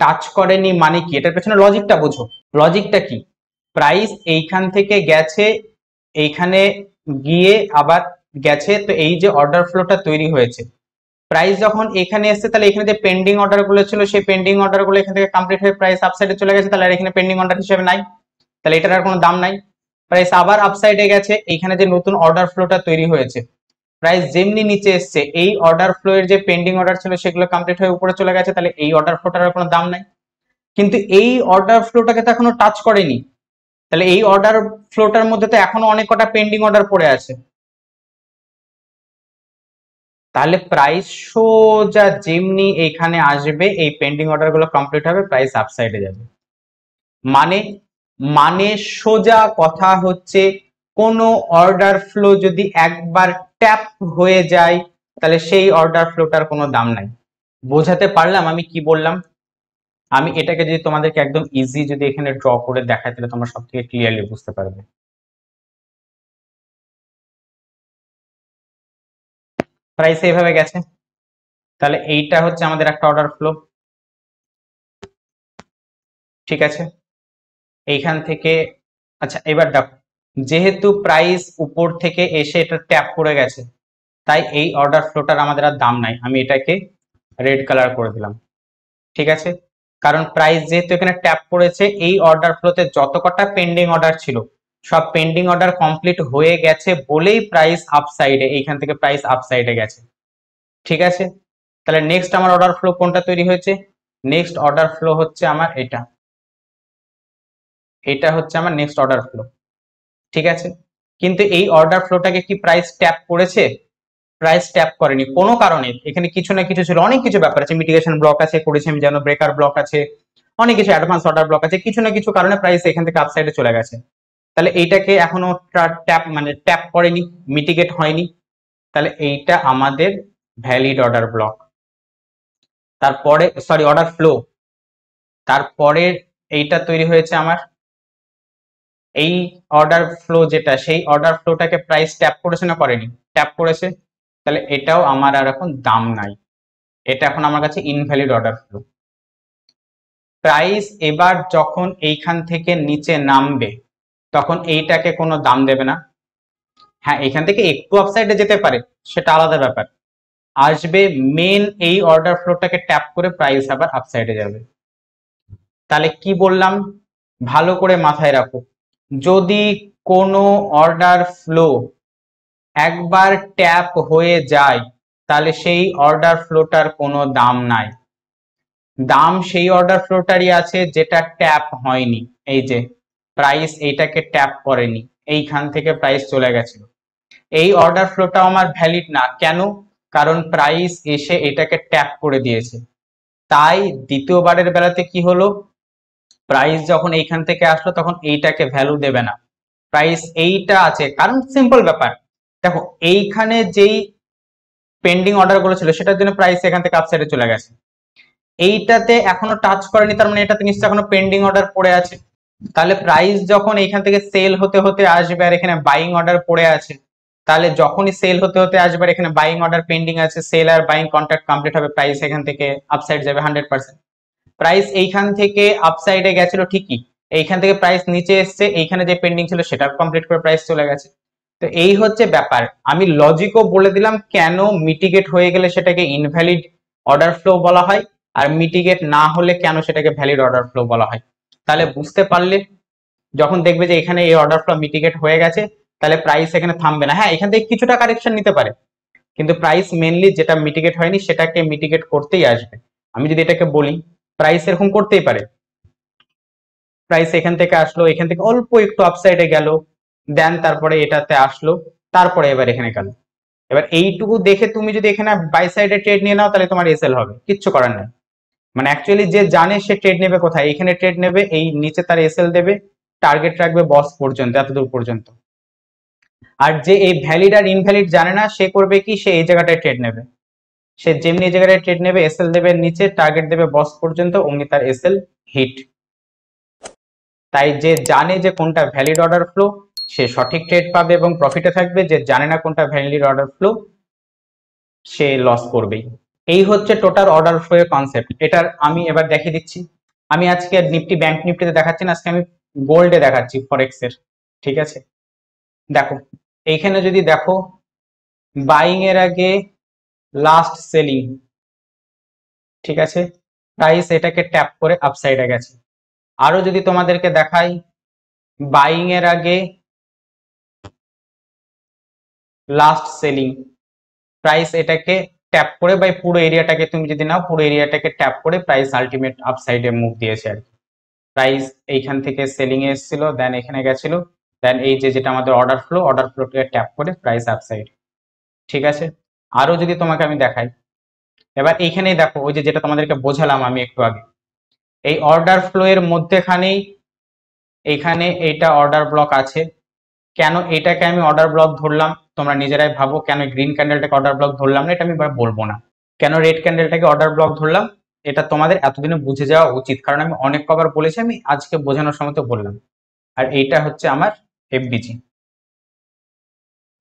টাচ করেনি মানে কি? এটার পেছনে লজিকটা বোঝো। লজিকটা কি? প্রাইস এইখান থেকে গেছে, এইখানে গিয়ে আবার গেছে, তো এই যে অর্ডার ফ্লোটা তৈরি হয়েছে, প্রাইস যখন এখানে এসছে, তাহলে এখানে যে পেন্ডিং অর্ডার গুলো ছিল সেই পেন্ডিং অর্ডার গুলো এখান থেকে কমপ্লিট হয়ে প্রাইস আপসাইডে চলে গেছে, তাহলে আর এখানে পেন্ডিং অর্ডার হিসেবে নাই, তাহলে এটার আর কোনো দাম নাই। প্রাইস আবার আপসাইডে গেছে, এইখানে যে নতুন অর্ডার ফ্লোটা তৈরি হয়েছে, প্রাইস যেমনি নিচে এসছে এই অর্ডার ফ্লো এর যে পেন্ডিং অর্ডার ছিল সেগুলো কমপ্লিট হয়ে উপরে চলে গেছে, তাহলে এই অর্ডার ফ্লোটার আর কোনো দাম নাই। কিন্তু এই অর্ডার ফ্লোটাকে তো এখনো টাচ করেনি, তাহলে এই অর্ডার ফ্লোটার মধ্যে তো এখনো অনেক কটা পেন্ডিং অর্ডার পড়ে আছে, তাহলে প্রাইস সোজা যেমনি এইখানে আসবে এই পেন্ডিং অর্ডার গুলো কমপ্লিট হবে, প্রাইস আপসাইডে যাবে। মানে মানে সোজা কথা হচ্ছে, কোনো অর্ডার ফ্লো যদি একবার ট্যাপ হয়ে যায়, তাহলে সেই অর্ডার ফ্লোটার কোনো দাম নাই। বোঝাতে পারলাম আমি কি বললাম? আমি এটাকে যদি তোমাদেরকে একদম ইজি যদি এখানে ড্র করে দেখাই, তাহলে তোমরা সব থেকে ক্লিয়ারলি বুঝতে পারবে। প্রাইস এইভাবে গেছে, তাহলে এইটা হচ্ছে আমাদের একটা অর্ডার ফ্লো, ঠিক আছে। এইখান থেকে, আচ্ছা এবার দেখো, যেহেতু প্রাইস উপর থেকে এসে এটা ট্যাপ করে গেছে, তাই এই অর্ডার ফ্লোটার আমাদের আর দাম নাই, আমি এটাকে রেড কালার করে দিলাম, ঠিক আছে। কারণ প্রাইস যেহেতু এখানে ট্যাপ করেছে, এই অর্ডার ফ্লোতে যত কটা পেন্ডিং অর্ডার ছিল সব পেন্ডিং অর্ডার কমপ্লিট হয়ে গেছে বলেই প্রাইস আপসাইডে, এইখান থেকে প্রাইস আপসাইডে গেছে, ঠিক আছে। তাহলে নেক্সট আমার অর্ডার ফ্লো কোনটা তৈরি হয়েছে? নেক্সট অর্ডার ফ্লো হচ্ছে আমার এটা, এটা হচ্ছে আমার নেক্সট অর্ডার ফ্লো, ঠিক আছে। কিন্তু এই অর্ডার ফ্লোটাকে কি প্রাইস ট্যাপ করেছে? প্রাইস ট্যাপ করেনি, কোনো কারণে এখানে কিছু না কিছু ছিল, অনেক কিছু ব্যাপার আছে, মিটিগেশন ব্লক আছে, করেছি আমি যেন ব্রেকার ব্লক আছে, অনেক কিছু অ্যাডভান্স অর্ডার ব্লক আছে, কিছু না কিছু কারণে প্রাইস এখান থেকে আপসাইডে চলে গেছে, তাহলে এইটাকে এখনো ট্যাপ মানে ট্যাপ করেনি, মিটিগেট হয়নি, তাহলে এইটা আমাদের ভ্যালিড অর্ডার ব্লক। তারপরে সরি অর্ডার ফ্লো, তারপরে এইটা তৈরি হয়েছে আমার এই অর্ডার ফ্লো, যেটা সেই অর্ডার ফ্লোটাকে প্রাইস ট্যাপ করেছে না করেনি? ট্যাপ করেছে, তাহলে এটাও আমার আর এখন দাম নাই, এটা এখন আমার কাছে ইনভ্যালিড অর্ডার ফ্লো। প্রাইস এবার যখন এইখান থেকে নিচে নামবে, তখন এইটাকে কোনো দাম দেবে না। হ্যাঁ, এইখান থেকে একটু আপসাইডে যেতে পারে, সেটা আলাদা ব্যাপার, আসবে মেন এই অর্ডার ফ্লোটাকে ট্যাপ করে প্রাইস আবার আপসাইডে যাবে। তাহলে কি বললাম ভালো করে মাথায় রাখো, যদি কোনো অর্ডার ফ্লো একবার ট্যাপ হয়ে যায়, তাহলে সেই অর্ডার ফ্লোটার কোনো দাম নাই। দাম সেই অর্ডার ফ্লোটারই আছে যেটা ট্যাপ হয়নি, এই যে প্রাইস এইটাকে ট্যাপ করেনি, এইখান থেকে প্রাইস চলে গেছিল, এই অর্ডার ফ্লোটা আমার ভ্যালিড না। কেন? কারণ প্রাইস এসে এটাকে ট্যাপ করে দিয়েছে। তাই দ্বিতীয়বারের বেলাতে কি হলো, প্রাইস যখন এইখান থেকে আসলো তখন এইটাকে ভ্যালু দেবে না, প্রাইস এইটা আছে, কারণ সিম্পল ব্যাপার, দেখো এইখানে যেই পেন্ডিং অর্ডার গুলো ছিল সেটার জন্য প্রাইস এখান থেকে আপসাইডে চলে গেছে, এইটাতে এখনো টাচ করেনি, তার মানে এটাতে নিশ্চয়ই এখনো পেন্ডিং অর্ডার পড়ে আছে, তাহলে প্রাইস যখন এইখান থেকে সেল হতে হতে আসবে আর এখানে বাইং অর্ডার পড়ে আছে, তাহলে যখনই সেল হতে হতে আসবে আর এখানে বাইং অর্ডার পেন্ডিং আছে, সেল আর বাইং কন্ট্রাক্ট কমপ্লিট হবে, প্রাইস এখান থেকে আপসাইড যাবে 100%। প্রাইস এইখান থেকে আপসাইডে গেছিল ঠিকই, এইখান থেকে প্রাইস নিচে এসছে, এইখানে যে পেন্ডিং ছিল সেটা কমপ্লিট করে প্রাইস চলে গেছে। তো এই হচ্ছে ব্যাপার, আমি লজিকও বলে দিলাম কেন মিটিগেট হয়ে গেলে সেটাকে ইনভ্যালিড অর্ডার ফ্লো বলা হয়, আর মিটিগেট না হলে কেন সেটাকে ভ্যালিড অর্ডার ফ্লো বলা হয়। তাহলে বুঝতে পারলে, যখন দেখবে যে এখানে এই অর্ডার ফ্লো মিটিগেট হয়ে গেছে, তাহলে প্রাইস এখানে থামবে না। হ্যাঁ, এখান থেকে কিছুটা কারেকশন নিতে পারে, কিন্তু প্রাইস মেনলি যেটা মিটিগেট হয়নি সেটাকে মিটিগেট করতেই আসবে। আমি যদি এটাকে বলি, প্রাইস এরকম করতেই পারে, প্রাইস এখান থেকে আসলো, এখান থেকে অল্প একটু আপসাইডে গেল, দেন তারপরে এটাতে আসলো, তারপরে এবার এখানে গেল। এবার এইটুকু দেখে তুমি যদি এখানে বাই সাইডে ট্রেড নিয়ে নাও তাহলে তোমার এসএল হবে, কিচ্ছু করার নেই। মানে অ্যাকচুয়ালি যে জানে সে ট্রেড নেবে কোথায়, এখানে ট্রেড নেবে, এই নিচে তার এসএল দেবে, টার্গেট রাখবে বস পর্যন্ত, এতদূর পর্যন্ত। আর যে এই ভ্যালিড আর ইনভ্যালিড জানে না সে করবে কি, সে এই জায়গাটায় ট্রেড নেবে, সে যেমনি এই জায়গাটায় ট্রেড নেবে, এসএল দেবে নিচে, টার্গেট দেবে বস পর্যন্ত, অমনি তার এসএল হিট। তাই যে জানে যে কোনটা ভ্যালিড অর্ডার ফ্লো সে সঠিক ট্রেড পাবে এবং প্রফিটে থাকবে, যে জানে না কোনটা ভ্যালিড অর্ডার ফ্লো সে লস করবেই। এই হচ্ছে টোটাল অর্ডার ফ্লো এর কনসেপ্ট। এটার আমি এবার দেখিয়ে দিচ্ছি। আমি আজকে নিফটি ব্যাংক নিফটিতে দেখাচ্ছি না, আজকে আমি গোল্ডে দেখাচ্ছি ফরেক্স এর। ঠিক আছে, দেখো এইখানে যদি দেখো বাইং এর আগে লাস্ট সেলিং, ঠিক আছে, প্রাইস এটাকে ট্যাপ করে আপসাইডে গেছে। আরো যদি তোমাদেরকে দেখাই, বাইং এর আগে লাস্ট সেলিং, প্রাইস এটাকে ট্যাপ করে, বাই পুরো এরিয়াটাকে তুমি যদি নাও, পুরো এরিয়াটাকে ট্যাপ করে প্রাইস আলটিমেট আপসাইডে মুভ দিয়েছে আর কি। প্রাইস এইখান থেকে সেলিং এ এসেছিল, দেন এখানে গেছিল, দেন এই যে যেটা আমাদের অর্ডার ফ্লোটাকে ট্যাপ করে প্রাইস আপসাইড। ঠিক আছে, আরো যদি তোমাকে আমি দেখাই, এবার এইখানেই দেখো ওই যে যেটা তোমাদেরকে বোঝালাম আমি একটু আগে, এই অর্ডার ফ্লো এর মধ্যেখানেই এখানে এইটা অর্ডার ব্লক আছে। কেন এটাকে আমি অর্ডার ব্লক ধরলাম তোমরা নিজেরাই ভাবো, কেন গ্রিন ক্যান্ডেলটাকে অর্ডার ব্লক ধরলাম না, এটা আমি এবার বলবো না। কেন রেড ক্যান্ডেলটাকে অর্ডার ব্লক ধরলাম এটা তোমাদের এতদিনে বুঝে যাওয়া উচিত, কারণ আমি অনেক কবার বলেছি, আমি আজকে বোঝানোর সময় তো বললাম। আর এইটা হচ্ছে আমার এফবিজি।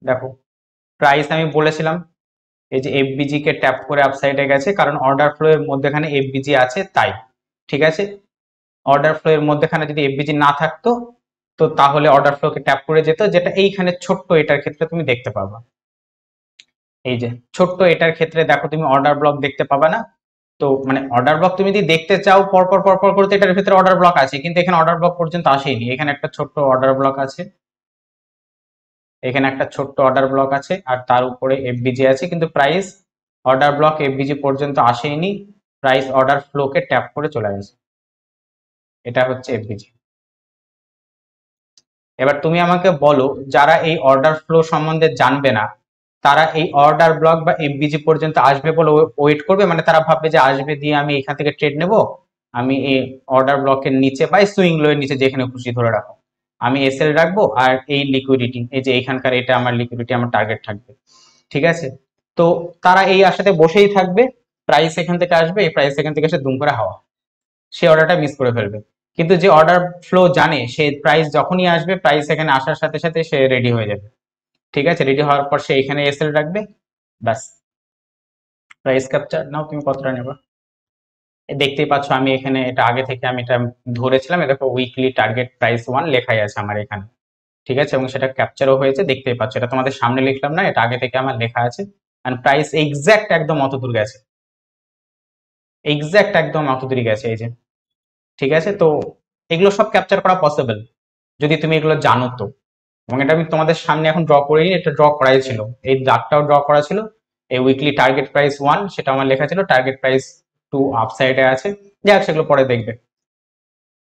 দেখো প্রাইস আমি বলেছিলাম এই যে এফবিজি কে ট্যাপ করে আপসাইডে গেছে, কারণ অর্ডার ফ্লো এর মধ্যেখানে এফবিজি আছে তাই। ঠিক আছে, অর্ডার ফ্লো এর মধ্যেখানে যদি এফবিজি না থাকতো তো তাহলে অর্ডার ফ্লো কে ট্যাপ করে যেত, যেটা এইখানে ছোট্ট এটার ক্ষেত্রে তুমি দেখতে পাবা। এই যে ছোট্ট এটার ক্ষেত্রে দেখো তুমি অর্ডার ব্লক দেখতে পাবা না। তো মানে অর্ডার ব্লক তুমি যদি দেখতে চাও পরপর পরপর করতে, এটার ভিতরে অর্ডার ব্লক আছে, কিন্তু এখানে অর্ডার ব্লক পর্যন্ত আসেনি। এখানে একটা ছোট্ট অর্ডার ব্লক আছে, এখানে একটা ছোট্ট অর্ডার ব্লক আছে, আর তার উপরে এফবিজি আছে, কিন্তু প্রাইস অর্ডার ব্লক এফবিজি পর্যন্ত আসেনি, প্রাইস অর্ডার ফ্লোকে ট্যাপ করে চলে গেছে। এটা হচ্ছে এফবিজি। এবার তুমি আমাকে বলো, যারা এই অর্ডার ফ্লো সম্বন্ধে জানবে না তারা এই অর্ডার ব্লক বা এফবিজি পর্যন্ত আসবে বলে ওয়েট করবে? মানে তারা ভাববে যে আসবে দিয়ে আমি এখান থেকে ট্রেড নেব, আমি এই অর্ডার ব্লকের নিচে বা সুইং লো এর নিচে যেখানে খুশি ধরে রাখো, আমি এসএল রাখবো, আর এই লিকুইডিটি এই যে এখানকার এটা আমার লিকুইডিটি, আমার টার্গেট থাকবে। ঠিক আছে, তো তারা এই আশাতে বসেই থাকবে, প্রাইস এখান থেকে আসবে, এই প্রাইস এখান থেকে এসে দুম করে হাওয়া, সে অর্ডারটা মিস করে ফেলবে। কিন্তু যে অর্ডার ফ্লো জানে, সে প্রাইস যখনই আসবে, প্রাইস এখানে আসার সাথে সাথে সে রেডি হয়ে যাবে। ঠিক আছে, রেডি হওয়ার পর সে এখানে এসএল রাখবে, ব্যাস। প্রাইস ক্যাপচার নাও, তুমি কতটা নেবা দেখতেই পাচ্ছ, আমি এখানে এটা আগে থেকে আমি এটা ধরেছিলাম, দেখো উইকলি টার্গেট প্রাইস 1 লেখাই আছে আমার এখানে। ঠিক আছে, এবং সেটা ক্যাপচারও হয়েছে, দেখতেই পাচ্ছ, এটা তোমাদের সামনে লিখলাম না, এটা আগে থেকে আমার লেখা আছে। এন্ড প্রাইস এক্সাক্ট একদম অত দূর গেছে, এক্সাক্ট একদম অত দূরই গেছে এই যে। ঠিক আছে, তো এগুলো সব ক্যাপচার করা পসিবল যদি তুমি এগুলো জানো তো। এবং এটা আমি তোমাদের সামনে এখন ড্র করে নিই, এটা ড্র করাই ছিল, এই দাগটাও ড্র করা ছিল। এই উইকলি টার্গেট প্রাইস 1 সেটা আমার লেখা ছিল, টার্গেট প্রাইস 2 আপসাইডে আছে, যাক সেগুলো পরে দেখবে।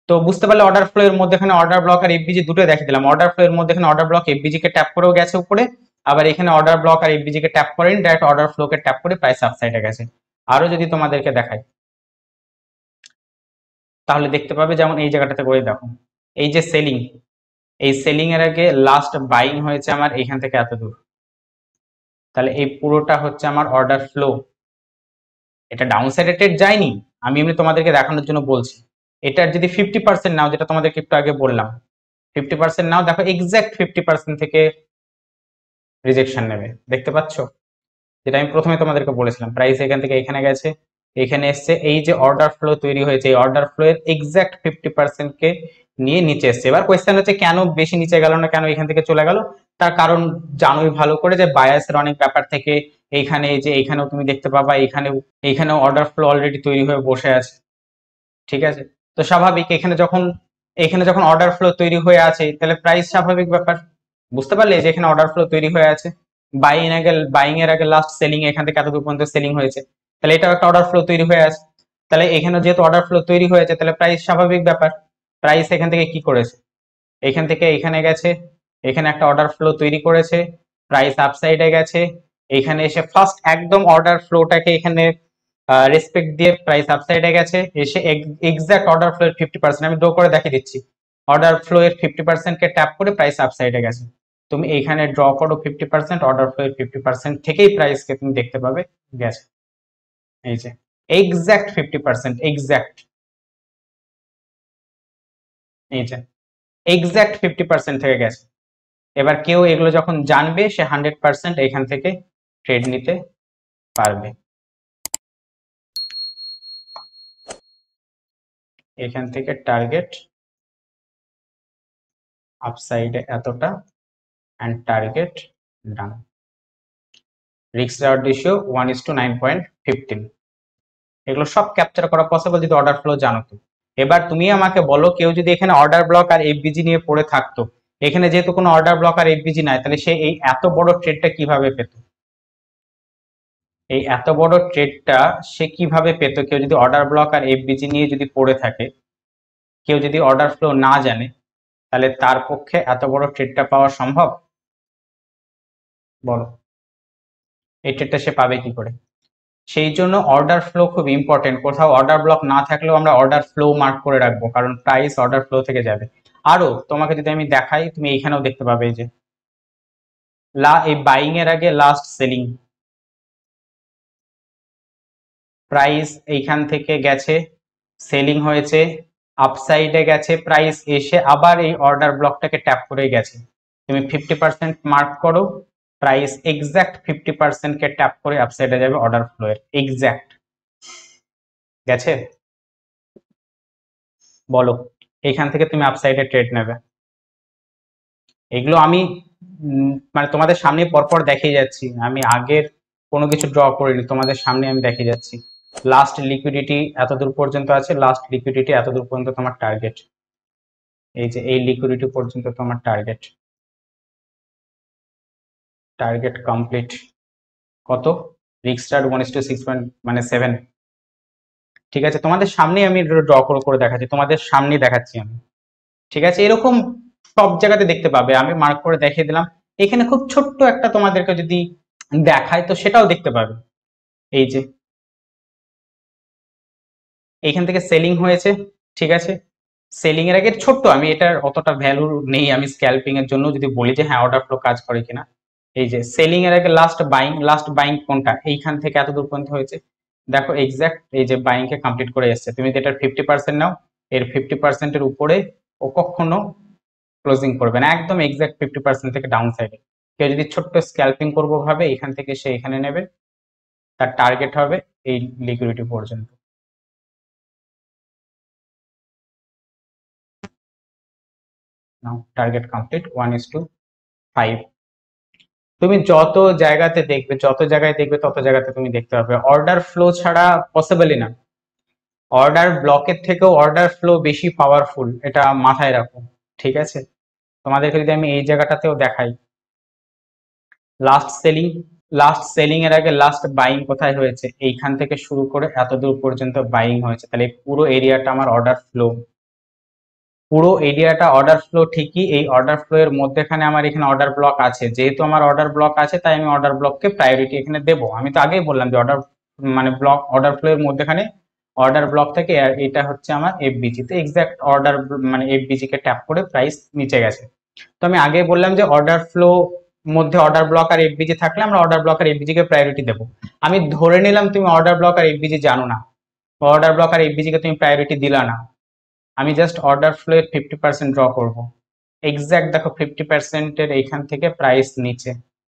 তো বুঝতে পারলে অর্ডার ফ্লো এর মধ্যেখানে অর্ডার ব্লক আর এফবিজি দুটো দেখিয়ে দিলাম। অর্ডার ফ্লো এর মধ্যেখানে অর্ডার ব্লক এফবিজি কে ট্যাপ করেও গেছে উপরে, আবার এখানে অর্ডার ব্লক আর এফবিজি কে ট্যাপ করেন, ডাইরেক্ট অর্ডার ফ্লো কে ট্যাপ করে প্রাইস আপসাইডে গেছে। আরো যদি তোমাদেরকে দেখাই তাহলে দেখতে পাবে, যেমন এই জায়গাটাতে করে দেখো, এই যে সেলিং, এই সেলিং এর আগে লাস্ট বাইং হয়েছে আমার এখান থেকে এত দূর, তাহলে এই পুরোটা হচ্ছে আমার অর্ডার ফ্লো। এটা ডাউন সাইডে ট্রেড যায়নি, আমি এমনি তোমাদেরকে দেখানোর জন্য বলছি। এটার যদি 50% নাও, যেটা তোমাদেরকে একটু আগে বললাম, 50% নাও, দেখো এক্সাক্ট 50% থেকে রিজেকশন নেবে, দেখতে পাচ্ছ? যেটা আমি প্রথমে তোমাদেরকে বলেছিলাম, প্রাইস এখান থেকে এখানে গেছে, এখানে এসছে, এই যে অর্ডার ফ্লো তৈরি হয়েছে, এই অর্ডার ফ্লো এর এক্সাক্ট 50% কে নিয়ে নিচে এসছে। এবার কোয়েশ্চেন হচ্ছে কেন বেশি নিচে গেল না, কেন এখান থেকে চলে গেল? তার কারণ জানোই ভালো করে, যে বায়াসের অনেক ব্যাপার থেকে এইখানে, এই যে এইখানেও তুমি দেখতে পাবা, এইখানেও অর্ডার ফ্লো অলরেডি তৈরি হয়ে বসে আছে। ঠিক আছে, তো স্বাভাবিক এখানে যখন অর্ডার ফ্লো তৈরি হয়ে আছে তাহলে প্রাইস স্বাভাবিক ব্যাপার। বুঝতে পারলে যে এখানে অর্ডার ফ্লো তৈরি হয়ে আছে, বাইং এর আগে লাস্ট সেলিং এখান থেকে এতদূর পর্যন্ত সেলিং হয়েছে, তাহলে এটাও একটা অর্ডার ফ্লো তৈরি হয়ে আছে। তাহলে এখানে যেহেতু অর্ডার ফ্লো তৈরি হয়েছে, তাহলে প্রাইস স্বাভাবিক ব্যাপার, প্রাইস এখান থেকে কি করেছে, এখান থেকে এখানে গেছে, এখানে একটা অর্ডার ফ্লো তৈরি করেছে, প্রাইস আপসাইডে গেছে, এখানে এসে ফার্স্ট একদম অর্ডার ফ্লোটাকে এখানে রেসপেক্ট দিয়ে প্রাইস আপসাইডে গেছে, এসে এক্সাক্ট অর্ডার ফ্লো এর 50%, আমি ড্র করে দেখিয়ে দিচ্ছি, অর্ডার ফ্লো এর 50% কে ট্যাপ করে প্রাইস আপসাইডে গেছে। তুমি এইখানে ড্র করো 50%, অর্ডার ফ্লো এর 50% থেকেই প্রাইসকে তুমি দেখতে পাবে গেছে, এই যে এক্সাক্ট 50%, এক্সাক্ট, এই যে এক্সাক্ট 50% থেকে গেছে। এবার কেউ এগুলো যখন জানবে, সে 100% এখান থেকে ট্রেড নিতে পারবে। এখান থেকে টার্গেট আপসাইডে এতটা and target done, risk reward ratio 1:9.15, এগুলো সব ক্যাপচার করা পসিবল যদি অর্ডার ফ্লো জানো তো। এবার তুমি আমাকে বলো, কেউ যদি এখানে অর্ডার ব্লক আর এফবিজি নিয়ে পড়ে থাকতো, এখানে যেহেতু কোনো অর্ডার ব্লক আর এফবিজি নাই, তাহলে সে এই এত বড় ট্রেডটা কিভাবে পেত, এই এত বড় ট্রেডটা সে কিভাবে পেত, কেউ যদি অর্ডার ব্লক আর এফবিজি নিয়ে যদি পড়ে থাকে, কেউ যদি অর্ডার ফ্লো না জানে, তাহলে তার পক্ষে এত বড় ট্রেডটা পাওয়া সম্ভব? বলো, এই ট্রেডটা সে পাবে কি করে? সেই জন্য অর্ডার ফ্লো খুব ইম্পর্টেন্ট, কোথাও অর্ডার ব্লক না থাকলেও আমরা অর্ডার ফ্লো মার্ক করে রাখবো, কারণ প্রাইস অর্ডার ফ্লো থেকে যাবে। আরো তোমাকে যদি আমি দেখাই, তুমি এইখানেও দেখতে পাবে যে এই বাইং এর আগে লাস্ট সেলিং, প্রাইস এইখান থেকে গেছে, সেলিং হয়েছে, আপসাইডে গেছে, প্রাইস এসে আবার এই অর্ডার ব্লকটাকে ট্যাপ করে গেছে। তুমি 50% মার্ক করো, প্রাইস এক্সাক্ট 50% কে ট্যাপ করে আপসাইডে যাবে অর্ডার ফ্লো এর, এক্সাক্ট গেছে। বলো, এইখান থেকে তুমি আপসাইডে ট্রেড নেবে। এগুলো আমি মানে তোমাদের সামনে পরপর দেখিয়ে যাচ্ছি, আমি আগের কোনো কিছু ড্র করিনি, তোমাদের সামনে আমি দেখিয়ে যাচ্ছি। লাস্ট লিকুইডিটি এতদূর পর্যন্ত আছে, লাস্ট লিকুইডিটি এতদূর পর্যন্ত তোমার টার্গেট, এই যে এই লিকুইডিটি পর্যন্ত তোমার টার্গেট, টার্গেট কমপ্লিট। কত? রিক্সটার 1:6 মানে 7, ঠিক আছে, তোমাদের সামনে আমি ড্র করে দেখাচ্ছি, তোমাদের সামনে দেখাচ্ছি আমি, ঠিক আছে, এরকম সব জায়গাতে দেখতে পাবে, আমি মার্ক করে দেখিয়ে দিলাম। এখানে খুব ছোট্ট একটা তোমাদেরকে যদি দেখায়, তো সেটাও দেখতে পাবে, এই যে এইখান থেকে সেলিং হয়েছে, ঠিক আছে, সেলিং এর আগে ছোট্ট, আমি এটার অতটা ভ্যালু নেই, আমি স্ক্যাল্পিং এর জন্য যদি বলি যে হ্যাঁ অর্ডার ফ্লো কাজ করে কিনা, এই যে সেলিং এর আগে লাস্ট বাইং, লাস্ট বাইং কোনটা, এইখান থেকে এত দূর পর্যন্ত হয়েছে, দেখো এক্সাক্ট এই যে বাইং কে কমপ্লিট করে এসছে। তুমি যেটার 50% নাও, এর 50% এর উপরে ও কখনো ক্লোজিং করবে না, একদম এক্সাক্ট 50% থেকে ডাউন সাইডে। কেউ যদি ছোট্ট স্ক্যাল্পিং করবো ভাবে, এখান থেকে সে এখানে নেবে, তার টার্গেট হবে এই লিকুইডিটি পর্যন্ত। নাও টার্গেট কমপ্লিট 1:5। তুমি যত জায়গাতে দেখবে, যত জায়গায় দেখবে তত জায়গাতে তুমি দেখতে পাবে অর্ডার ফ্লো ছাড়া পসিবলই না, অর্ডার ব্লকের থেকেও অর্ডার ফ্লো বেশি পাওয়ারফুল, এটা মাথায় রাখো, ঠিক আছে। তোমাদেরকে যদি আমি এই জায়গাটাতেও দেখাই, লাস্ট সেলিং, লাস্ট সেলিং এর আগে লাস্ট বাইং কোথায় হয়েছে, এইখান থেকে শুরু করে এত দূর পর্যন্ত বাইং হয়েছে, তাহলে পুরো এরিয়াটা আমার অর্ডার ফ্লো, পুরো এরিয়াটা অর্ডার ফ্লো ঠিকই, এই অর্ডার ফ্লো এর মধ্যেখানে আমার এখানে অর্ডার ব্লক আছে, যেহেতু আমার অর্ডার ব্লক আছে তাই আমি অর্ডার ব্লককে প্রায়োরিটি এখানে দেবো। আমি তো আগেই বললাম যে অর্ডার মানে ব্লক, অর্ডার ফ্লো এর মধ্যেখানে অর্ডার ব্লক থেকে, আর এটা হচ্ছে আমার এফবিজি, তো এক্সাক্ট অর্ডার মানে এফবিজি কে ট্যাপ করে প্রাইস নিচে গেছে। তো আমি আগেই বললাম যে অর্ডার ফ্লো মধ্যে অর্ডার ব্লক আর এফবিজি থাকলে আমরা অর্ডার ব্লক আর এফবিজি কে প্রায়োরিটি দেবো। আমি ধরে নিলাম তুমি অর্ডার ব্লক আর এফবিজি জানো না, অর্ডার ব্লক আর এফবিজি কে তুমি প্রায়োরিটি দিলা না, আমি জাস্ট অর্ডার ফ্লো এর 50% ড্র করব। এক্সাক্ট দেখো 50% এর এইখান থেকে প্রাইস নিচে,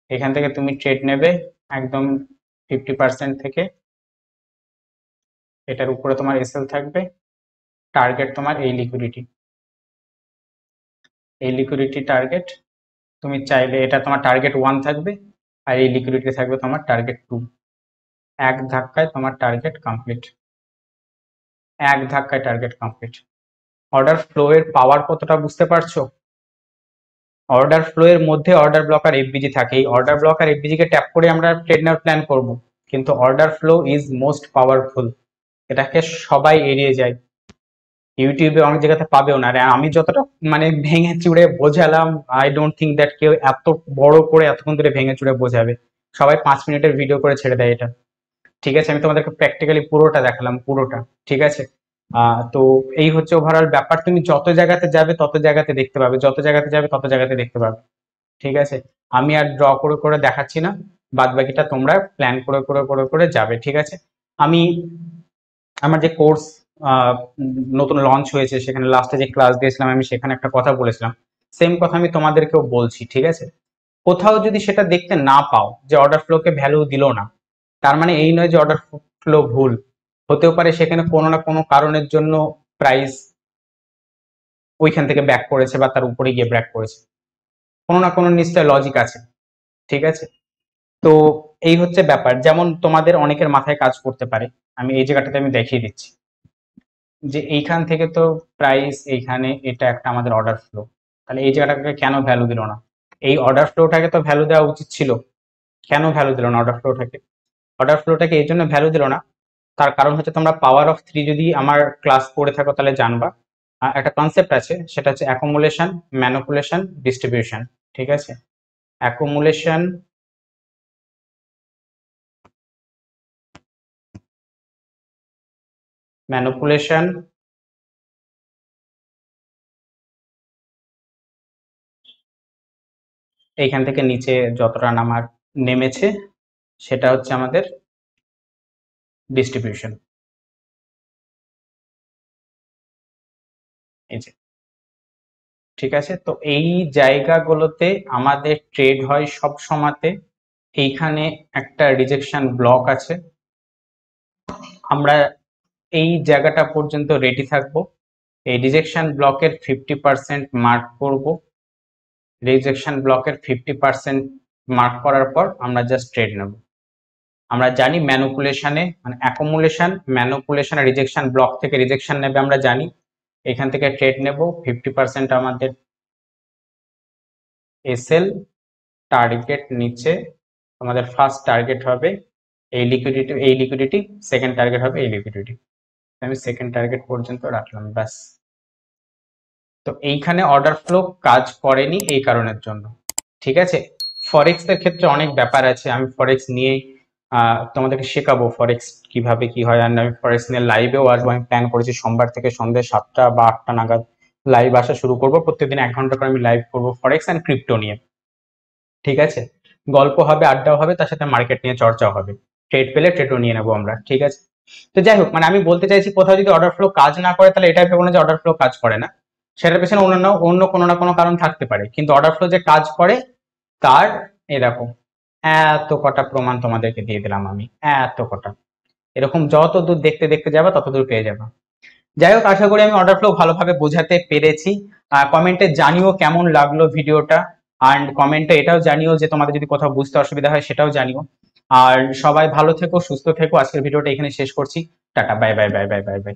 এখান থেকে তুমি ট্রেড নেবে একদম 50% থেকে, এটার উপরে তোমার এসএল থাকবে, টার্গেট তোমার এই লিকুইডিটি, এই লিকুইডিটি টার্গেট, তুমি চাইলে এটা তোমার টার্গেট 1 থাকবে, আর এই লিকুইডিটি থাকবে তোমার টার্গেট 2, এক ধাক্কায় তোমার টার্গেট কমপ্লিট, এক ধাক্কায় টার্গেট কমপ্লিট। অর্ডার ফ্লো এর পাওয়ার কতটা বুঝতে পারছো? অর্ডার ফ্লো এর মধ্যে অর্ডার ব্লক আর এফবিজি থাকে। এই অর্ডার ব্লক আর এফবিজি কে ট্যাপ করে আমরা ট্রেড নেওয়ার প্ল্যান করব, কিন্তু order flow is most powerful. এটাকে সবাই এড়িয়ে যায়, ইউটিউবে অনেক জায়গাতে পাবেও না। আর আমি যতটা মানে ভেঙে চুড়ে বোঝালাম, আই ডোন্ট থিঙ্ক দ্যাট কেউ এত বড় করে এতক্ষণ ধরে ভেঙে চুড়ে বোঝাবে। সবাই 5 মিনিটের ভিডিও করে ছেড়ে দেয় এটা। ঠিক আছে, আমি তোমাদেরকে প্র্যাকটিক্যালি পুরোটা দেখালাম, পুরোটা। ঠিক আছে, তো এই হচ্ছে ওভারঅল ব্যাপার। তুমি যত জায়গাতে যাবে তত জায়গাতে দেখতে পাবে, যত জায়গাতে যাবে তত জায়গাতে দেখতে পাবে। ঠিক আছে, আমি আর ড্র করে করে দেখাচ্ছি না, বাদ বাকিটা তোমরা প্ল্যান করে করে করে করে যাবে। ঠিক আছে, আমি আমার যে কোর্স নতুন লঞ্চ হয়েছে, সেখানে লাস্টে যে ক্লাস দিয়েছিলাম আমি, সেখানে একটা কথা বলেছিলাম, সেম কথা আমি তোমাদেরকেও বলছি। ঠিক আছে, কোথাও যদি সেটা দেখতে না পাও যে অর্ডার ফ্লোকে ভ্যালু দিল না, তার মানে এই নয় যে অর্ডার ফ্লো ভুল। হতেও পারে সেখানে কোনো না কোনো কারণের জন্য প্রাইস ওইখান থেকে ব্যাক করেছে বা তার উপরে গিয়ে ব্যাক করেছে, কোনো না কোনো নিশ্চয় লজিক আছে। ঠিক আছে, তো এই হচ্ছে ব্যাপার। যেমন তোমাদের অনেকের মাথায় কাজ করতে পারে, আমি এই জায়গাটাতে আমি দেখিয়ে দিচ্ছি যে এইখান থেকে তো প্রাইস এইখানে, এটা একটা আমাদের অর্ডার ফ্লো, তাহলে এই জায়গাটাকে কেন ভ্যালু দিল না? এই অর্ডার ফ্লোটাকে তো ভ্যালু দেওয়া উচিত ছিল, কেন ভ্যালু দিল না অর্ডার ফ্লোটাকে? অর্ডার ফ্লোটাকে এই জন্য ভ্যালু দিল না, তার কারণ হচ্ছে তোমরা পাওয়ার অফ 3 যদি আমার ক্লাস পড়ে থাকো তাহলে জানবা। একটা কনসেপ্ট আছে, সেটা হচ্ছে অ্যাকুমুলেশন, ম্যানিপুলেশন, ডিস্ট্রিবিউশন। ঠিক আছে, অ্যাকুমুলেশন, ম্যানিপুলেশন, এইখান থেকে নিচে যতটা নামার নেমেছে সেটা হচ্ছে আমাদের ডিস্ট্রিবিউশন। এই যে, ঠিক আছে, তো এই জায়গাগুলোতে আমাদের ট্রেড হয় সব সময়তে। এইখানে একটা রিজেকশন ব্লক আছে, আমরা এই জায়গাটা পর্যন্ত রেডি থাকবো। এই রিজেকশন ব্লকের 50% মার্ক করব, রিজেকশন ব্লকের 50% মার্ক করার পর আমরা জাস্ট ট্রেড নেব। আমরা জানি ম্যানুপুলেশনে মানে অ্যাকুমুলেশন, ম্যানুপুলেশন আর রিজেকশন ব্লক থেকে রিজেকশন নেবে, আমরা জানি। এখান থেকে ট্রেড নেব, 50% আমাদের এসএল টার্গেট নিচে, আমাদের ফার্স্ট টার্গেট হবে এই লিকুইডিটি, এই লিকুইডিটি, সেকেন্ড টার্গেট হবে এই লিকুইডিটি। আমি সেকেন্ড টার্গেট পর্যন্ত রাখলাম, ব্যাস। তো এইখানে অর্ডার ফ্লো কাজ করেনি এই কারণের জন্য। ঠিক আছে, ফরেক্স এর ক্ষেত্রে অনেক ব্যাপার আছে, আমি ফরেক্স নিয়ে তোমাদেরকে শেখাবো ফরেক্স কিভাবে কি হয়। আর আমি ফরেক্স নিয়ে লাইভেও আসবো, আমি প্ল্যান করেছি সোমবার থেকে সন্ধ্যে 7টা বা 8টা নাগাদ লাইভ আসা শুরু করবো। প্রত্যেকদিন 1 ঘন্টা করে আমি লাইভ করবো ফরেক্স অ্যান্ড ক্রিপ্টো নিয়ে। ঠিক আছে, গল্প হবে, আড্ডাও হবে, তার সাথে মার্কেট নিয়ে চর্চাও হবে। ট্রেড পেলে ট্রেডও নিয়ে নেবো আমরা। ঠিক আছে, তো যাই হোক, মানে আমি বলতে চাইছি কোথাও যদি অর্ডার ফ্লো কাজ না করে তাহলে এটা ভেবো না যে অর্ডার ফ্লো কাজ করে না, সেটার পেছনে অন্য কোনো না কোনো কারণ থাকতে পারে। কিন্তু অর্ডার ফ্লো যে কাজ করে তার এই দেখো এত কটা প্রমাণ তোমাদেরকে দিয়ে দিলাম আমি, এত কটা। এরকম যত দূর দেখতে দেখতে যাবে তত দূর পেয়ে যাবে। যাই হোক, আশা করি আমি অর্ডার ফ্লো ভালোভাবে বোঝাতে পেরেছি। কমেন্টে জানিও কেমন লাগলো ভিডিওটা, অ্যান্ড কমেন্টে এটাও জানিও যে তোমাদের যদি কোথাও বুঝতে অসুবিধা হয় সেটাও জানিও। আর সবাই ভালো থেকো, সুস্থ থেকো। আজকের ভিডিওটা এখানে শেষ করছি। Tata, bye bye bye bye bye bye.